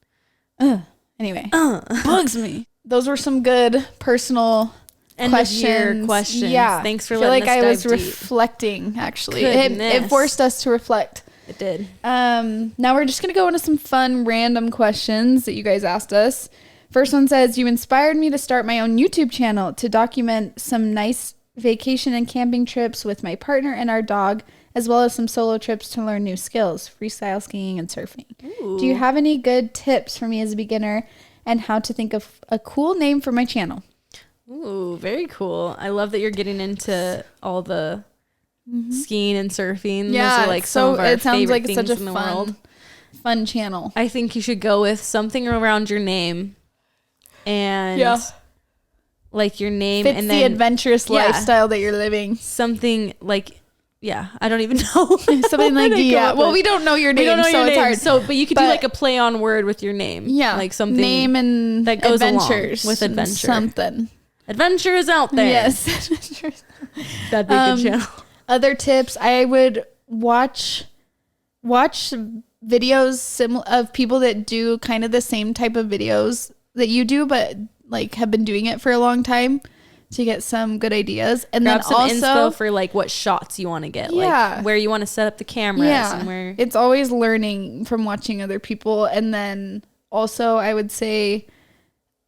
Anyway, bugs me. Those were some good personal questions. Yeah. Thanks for letting us dive I was deep. Reflecting, actually. It forced us to reflect. It did. Now we're just going to go into some fun, random questions that you guys asked us. First one says, you inspired me to start my own YouTube channel to document some nice vacation and camping trips with my partner and our dog, as well as some solo trips to learn new skills, freestyle skiing and surfing. Ooh. Do you have any good tips for me as a beginner and how to think of a cool name for my channel? Ooh, very cool. I love that you're getting into all the skiing and surfing. Yeah, those are like some of our it sounds favorite like things such a in the world. Fun channel. I think you should go with something around your name and like your name fits and the then adventurous lifestyle that you're living. Something like I don't even know. Something like well, we don't know your name, it's hard. So, but you could do like a play on word with your name. Yeah, like something name and that goes adventures along with adventure. Something. Adventure is out there. Yes, that'd be a good channel. Other tips: I would watch videos of people that do kind of the same type of videos that you do, but like have been doing it for a long time, to get some good ideas. And grab then some also inspo for like what shots you want to get, like where you want to set up the cameras and where. It's always learning from watching other people. And then also I would say,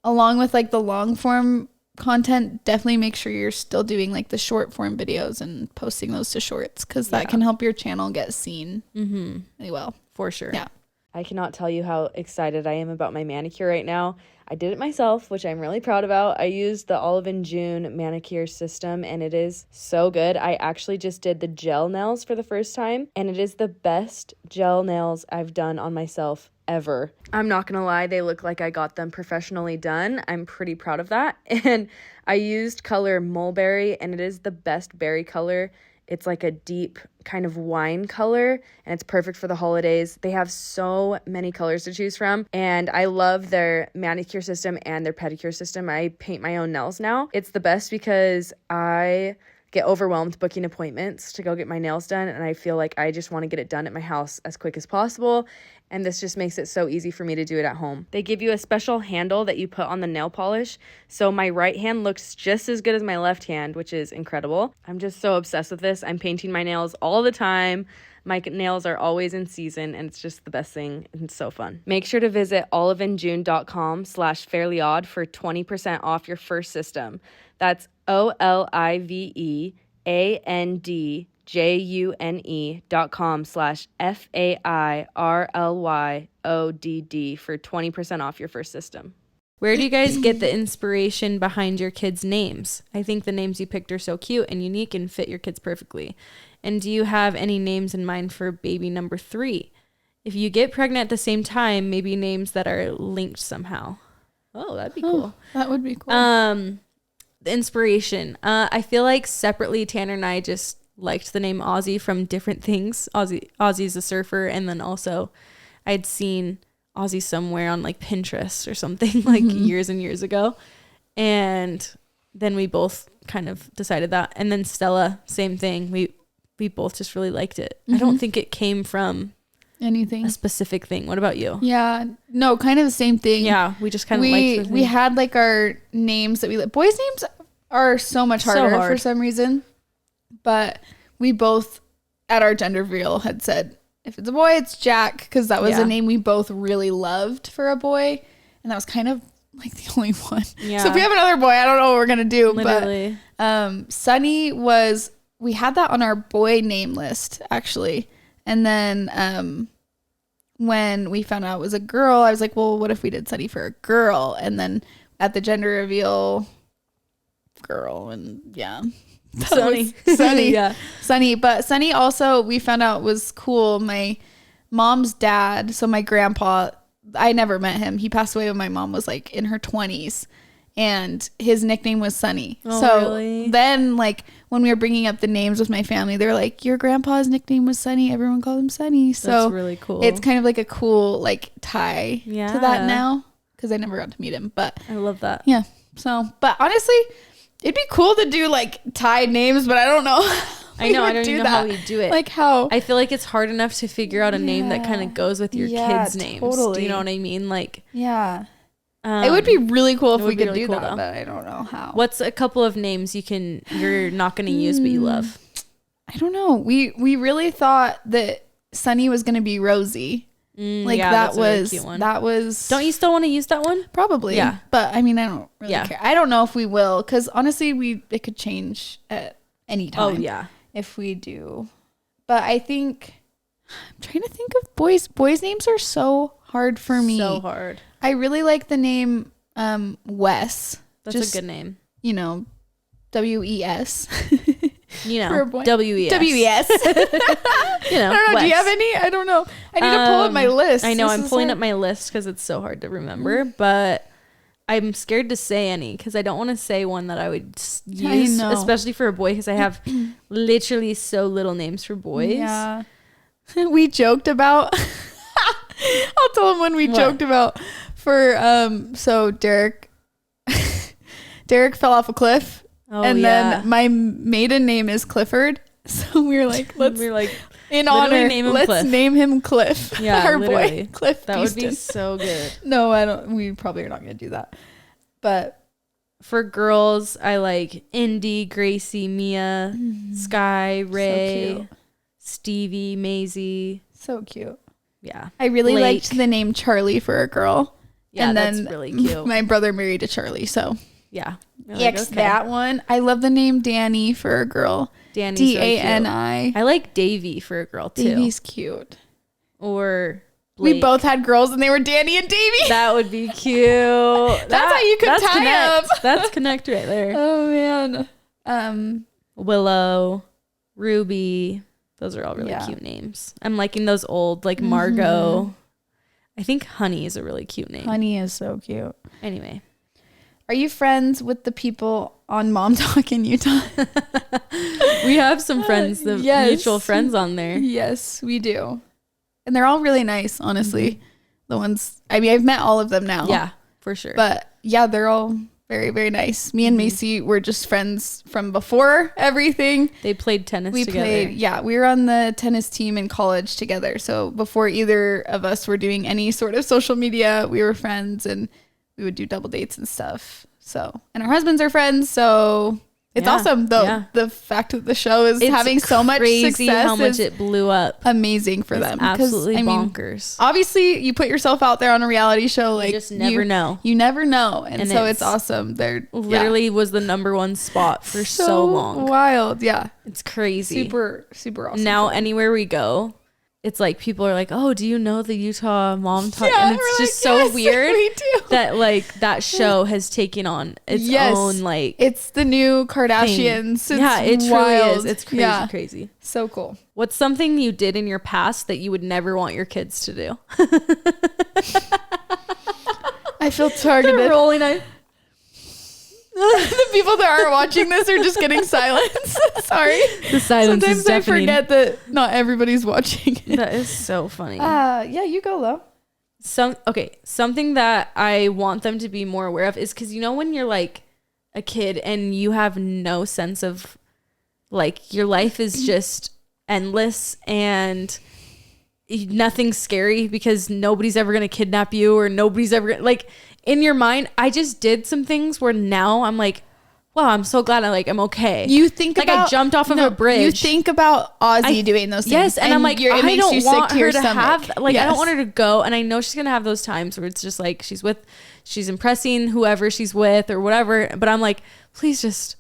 along with like the long form content, definitely make sure you're still doing like the short form videos and posting those to shorts, because that can help your channel get seen really well. For sure. Yeah. I cannot tell you how excited I am about my manicure right now. I did it myself, which I'm really proud about. I used the Olive and June manicure system, and it is so good. I actually just did the gel nails for the first time, and it is the best gel nails I've done on myself ever. I'm not gonna lie, they look like I got them professionally done. I'm pretty proud of that. And I used color Mulberry, and it is the best berry color. It's like a deep kind of wine color, and it's perfect for the holidays. They have so many colors to choose from, and I love their manicure system and their pedicure system. I paint my own nails now. It's the best because I get overwhelmed booking appointments to go get my nails done, and I feel like I just want to get it done at my house as quick as possible, and this just makes it so easy for me to do it at home. They give you a special handle that you put on the nail polish, so my right hand looks just as good as my left hand, which is incredible. I'm just so obsessed with this. I'm painting my nails all the time. My nails are always in season, and it's just the best thing, and it's so fun. Make sure to visit oliveandjune.com/fairlyodd for 20% off your first system. That's oliveandjune.com/FAIRLYODD for 20% off your first system. Where do you guys get the inspiration behind your kids' names? I think the names you picked are so cute and unique and fit your kids perfectly. And do you have any names in mind for baby number 3? If you get pregnant at the same time, maybe names that are linked somehow. Oh, that'd be cool. That would be cool. The inspiration. I feel like separately, Tanner and I just liked the name Ozzy from different things. Ozzy's a surfer, and then also I'd seen Ozzy somewhere on like Pinterest or something like years and years ago, and then we both kind of decided that. And then Stella, same thing. We both just really liked it. I don't think it came from anything, a specific thing. What about you? Yeah, no, kind of the same thing. Yeah, we just kind of liked we had like our names that boys' names are so much harder for some reason, but we both at our gender reveal had said, if it's a boy, it's Jack, because that was a name we both really loved for a boy, and that was kind of like the only one. Yeah. So if we have another boy, I don't know what we're gonna do. Literally. But Sunny we had that on our boy name list actually, and then when we found out it was a girl, I was like, well, what if we did Sunny for a girl? And then at the gender reveal, girl, and Sunny. Yeah. Sunny. But Sunny also, we found out was cool. My mom's dad, so my grandpa, I never met him. He passed away when my mom was like in her 20s, and his nickname was Sunny. Oh, so really? Then like when we were bringing up the names with my family, they were like, your grandpa's nickname was Sunny. Everyone called him Sunny. So that's really cool. It's kind of like a cool like tie to that now, because I never got to meet him. But I love that. Yeah. So, but honestly, it'd be cool to do like tied names, but I don't know. I know. I don't even know how we do it. Like how? I feel like it's hard enough to figure out a name that kind of goes with your kids' names. Totally. Do you know what I mean? Like, yeah. It would be really cool if we could do cool, that, though. but I don't know how. What's a couple of names you're not going to use, but you love? I don't know. We really thought that Sunny was going to be Rosie, Like yeah, that that's a really was cute one. that was. Don't you still want to use that one? Probably. Yeah. But I mean, I don't really Yeah. care. I don't know if we will, because honestly, it could change at any time. Oh yeah. If we do. But I think I'm trying to think of boys. Boys' names are so hard for me. So hard. I really like the name Wes. That's Just, a good name. You know, WES. You know, For a boy. WES. WES. You know, I don't know. Wes. Do you have any? I don't know. I need to pull up my list. I know. This I'm is pulling hard. up my list because it's so hard to remember, but I'm scared to say any because I don't want to say one that I would use, especially for a boy, because I have literally so little names for boys. Yeah. We joked about. I'll tell him when we joked about so Derek fell off a cliff. Oh, and yeah. then my maiden name is Clifford. So we were like, in honor, let's name him Cliff. Yeah, our literally. boy, Cliff. That Beeston. would be so good. No, I don't. We probably are not going to do that. But for girls, I like Indy, Gracie, Mia, Sky, Ray, so Stevie, Maisie. So cute. Yeah. I really Blake. liked the name Charlie for a girl. Yeah, and that's then really cute. My brother married a Charlie, so Yeah. that one. I love the name Danny for a girl. Danny's Dani. So I like Davy for a girl too. Davy's cute. Or Blake. We both had girls and they were Danny and Davy. That would be cute. That's how you could tie connect. up. That's connect right there. Oh man. Willow, Ruby. Those are all really cute names. I'm liking those old, like Margot. I think Honey is a really cute name. Honey is so cute. Anyway. Are you friends with the people on Mom Talk in Utah? We have some friends, mutual friends on there. Yes, we do. And they're all really nice, honestly. The ones, I mean, I've met all of them now. Yeah, for sure. But yeah, they're all very, very nice. Me and Macy were just friends from before everything. They played tennis together. We were on the tennis team in college together. So before either of us were doing any sort of social media, we were friends and we would do double dates and stuff. So, and our husbands are friends. So it's awesome though. Yeah. The fact that the show is having so much success, how much it blew up. Amazing for them. Absolutely bonkers. Obviously you put yourself out there on a reality show. Like you just never know. You never know. And so it's awesome. They're literally was the #1 spot for so long. Wild. Yeah. It's crazy. Super, super awesome. Now anywhere we go, it's like people are like, oh, do you know the Utah Mom Talk? And it's just so weird that like that show has taken on its own like. It's the new Kardashians. It truly is. It's crazy, crazy. So cool. What's something you did in your past that you would never want your kids to do? I feel targeted. The rolling eye. The people that are watching this are just getting silence. Sorry. The silence Sometimes is deafening. I forget that not everybody's watching. That is so funny. Yeah, you go, Lo. Something that I want them to be more aware of is because, you know, when you're like a kid and you have no sense of like your life is just endless and nothing's scary because nobody's ever going to kidnap you or nobody's ever gonna, like in your mind, I just did some things where now I'm like, wow, I'm so glad I'm okay. You think like about, I jumped off of a bridge. You think about Ozzy doing those things. Yes, and I'm like, I don't want her to have, like, yes. I don't want her to go. And I know she's going to have those times where it's just like, she's impressing whoever she's with or whatever. But I'm like, please just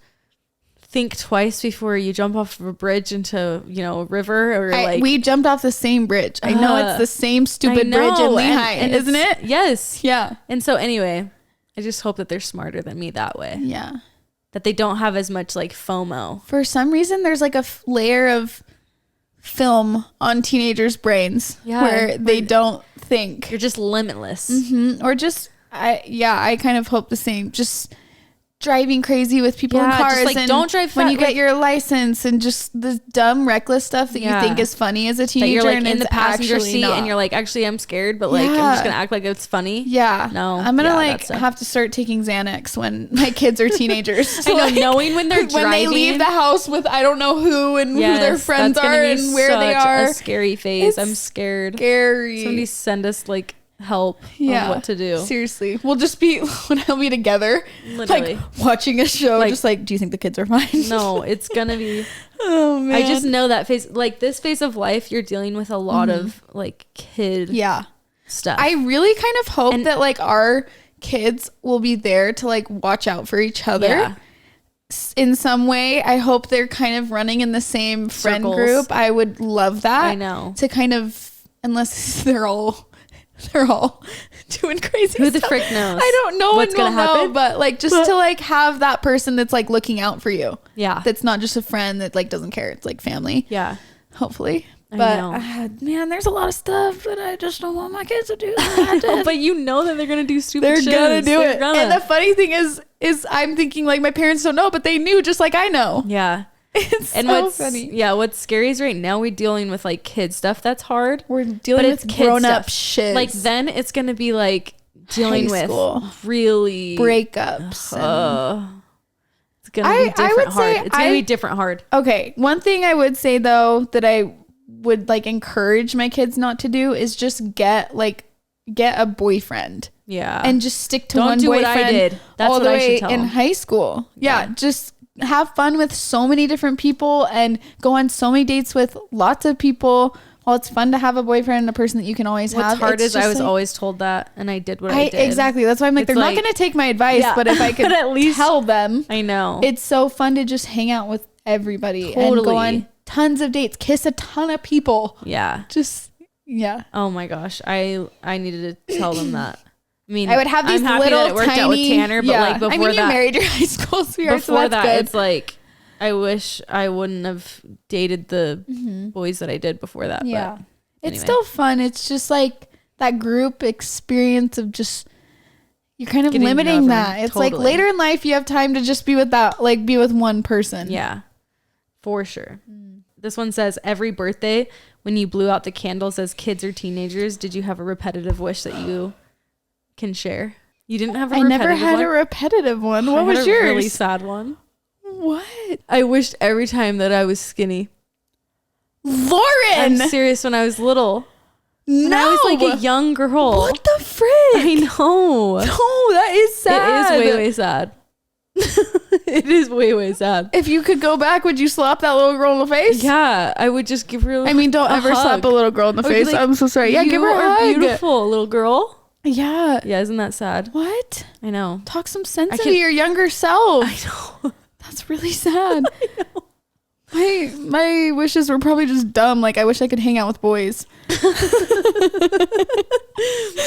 think twice before you jump off of a bridge into, you know, a river or we jumped off the same bridge. I know it's the same stupid bridge in Lehigh, isn't it? Yes. Yeah. And so anyway, I just hope that they're smarter than me that way. Yeah. That they don't have as much like FOMO. For some reason, there's like a layer of film on teenagers' brains where they don't think. You're just limitless. Mm-hmm. Or just, I kind of hope the same. Just driving crazy with people in cars. Just, like, and don't drive when you get your license and just the dumb, reckless stuff that you think is funny as a teenager. That you're like and in the passenger seat not. and you're like, actually, I'm scared, but like, I'm just going to act like it's funny. Yeah. No. I'm going to have to start taking Xanax when my kids are teenagers. So I know, knowing when they're driving. When they leave the house with I don't know who and who their friends are and where they are. A scary phase. I'm scared. Scary. Somebody send us like help on what to do. Seriously. We'll just be, when I'll be together, Literally. like watching a show, like, just like, do you think the kids are fine? No, it's gonna be. Oh man. I just know that phase, like this phase of life, you're dealing with a lot of like kid stuff. I really kind of hope that like our kids will be there to like watch out for each other in some way. I hope they're kind of running in the same friend group. I would love that. I know. To kind of, unless they're all doing crazy Who stuff. the frick knows? I don't know what's gonna happen, but like just to like have that person that's like looking out for you. Yeah. That's not just a friend that like doesn't care. It's like family. Yeah. Hopefully. I But know. man, there's a lot of stuff that I just don't want my kids to do. That. But you know that they're gonna do stupid They're shit. gonna do it. And the funny thing is I'm thinking like my parents don't know, but they knew just like I know. Yeah. It's And so what's funny. Yeah, what's scary is right now we're dealing with like kid stuff that's hard. We're dealing with kid grown up stuff. shit. Like then it's gonna be like dealing High school. with really breakups. it's gonna be different would hard. say It's gonna be different hard. Okay. One thing I would say though that I would like encourage my kids not to do is just get a boyfriend. Yeah. And just stick to Don't one do what boyfriend I did. That's all what the I should way tell in them. high school. Yeah. Just have fun with so many different people and go on so many dates with lots of people. While it's fun to have a boyfriend and a person that you can always have. What's hard it's is I just was like, always told that and I did what I did. Exactly. That's why I'm like, It's they're like- not going to take my advice, but if I could at least tell them, I know. it's so fun to just hang out with everybody and go Totally. on tons of dates, kiss a ton of people. Yeah. Just, yeah. Oh my gosh. I needed to tell them that. I mean, I would have these I'm happy little that it worked out with tiny- Tanner, but like before I mean, you that, married your high school sweetheart, so before that's that, good. it's like I wish I wouldn't have dated the boys that I did before that. Yeah. But It's anyway. still fun. It's just like that group experience of just, you're kind of Getting to know limiting everyone. that. It's like Totally. later in life, you have time to just be with that, like be with one person. Yeah, for sure. This one says, every birthday when you blew out the candles as kids or teenagers, did you have a repetitive wish that you can share? You didn't have a I repetitive never had one? a repetitive one. I What had was a yours? really sad one. What? I wished every time that I was skinny. Lauren! I'm serious. When I was little, No! when I was like a young girl. What the frick? I know. No, that is sad. It is way, way sad. It is way, way sad. If you could go back, would you slap that little girl in the face? Yeah, I would just give her. I mean, don't a ever slap hug. a little girl in the I would be face. like, I'm so sorry. Yeah, you give her a are hug. beautiful, little girl. Yeah. Yeah, isn't that sad? What? I know. Talk some sense I into can- your younger self. I know. That's really sad. My wishes were probably just dumb. Like, I wish I could hang out with boys.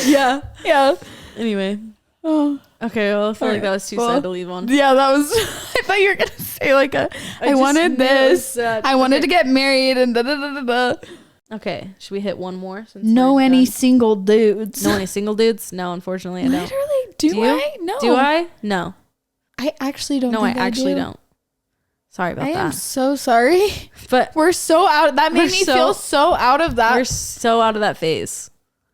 Yeah. Yeah. Anyway. Oh. Okay, well, I feel like that was too Well, sad to leave on. Yeah, that was. I thought you were gonna say like I just wanted knew it was this. sad. I wanted Okay. to get married and da da da da da. Okay, should we hit one more? Since Know we're any done? single dudes? Know any single dudes? No, unfortunately, I don't. Literally, do you? I? No. Do I? No. I actually don't. No, I think actually do. don't. Sorry about I am that. so sorry. But We're so out. That made We're me so- feel so out of that. we're so out of that phase.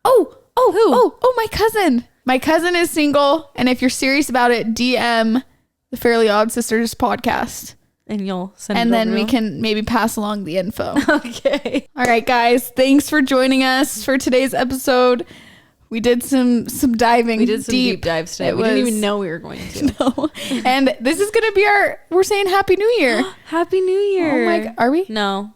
Oh, Who? my cousin. My cousin is single, and if you're serious about it, DM the Fairly Odd Sisters podcast, And you'll send and it then over we to can maybe pass along the info. him? Okay. All right, guys. Thanks for joining us for today's episode. We did some diving. We did some deep dives today. It We didn't was- even know we were going to. No. And this is gonna be we're saying Happy New Year. Happy New Year. Oh my God. Are we? No.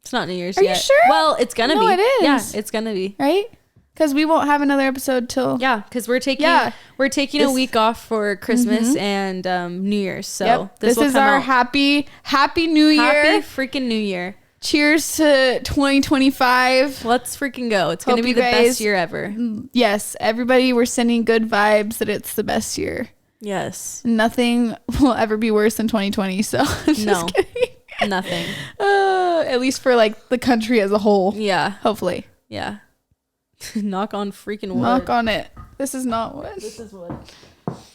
It's not New Year's Are you yet. sure? Well, it's gonna No, be. it is. Yeah, it's gonna be. Right? Because we won't have another episode till. Yeah, because we're taking Yeah. a This- week off for Christmas and New Year's. So Yep. This will is come our out. Happy New Year. Happy freaking New Year. Cheers to 2025. Let's freaking go. It's gonna Hope be you the guys- best year ever. Yes, everybody, we're sending good vibes that it's the best year. Yes. Nothing will ever be worse than 2020. So just No. kidding. Nothing. At least for like the country as a whole. Yeah. Hopefully. Yeah. Knock on freaking wood. Knock on it. This is not wood. This is wood.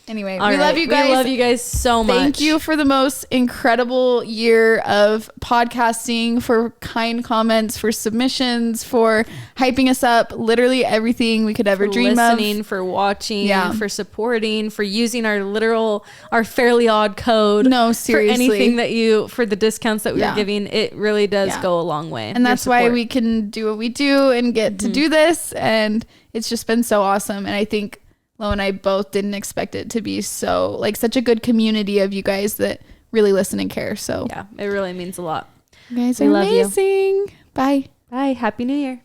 Anyway, All we right. love you guys. We love you guys so much. Thank you for the most incredible year of podcasting, for kind comments, for submissions, for hyping us up. Literally everything we could ever dream listening, of. for watching, for supporting, for using our Fairly Odd code. No, seriously. For anything for the discounts that we are giving, it really does go a long way. And that's why we can do what we do and get to do this. And it's just been so awesome. And I think Lo and I both didn't expect it to be so, like, such a good community of you guys that really listen and care. So yeah, it really means a lot. You guys are amazing. Bye. Bye. Happy New Year.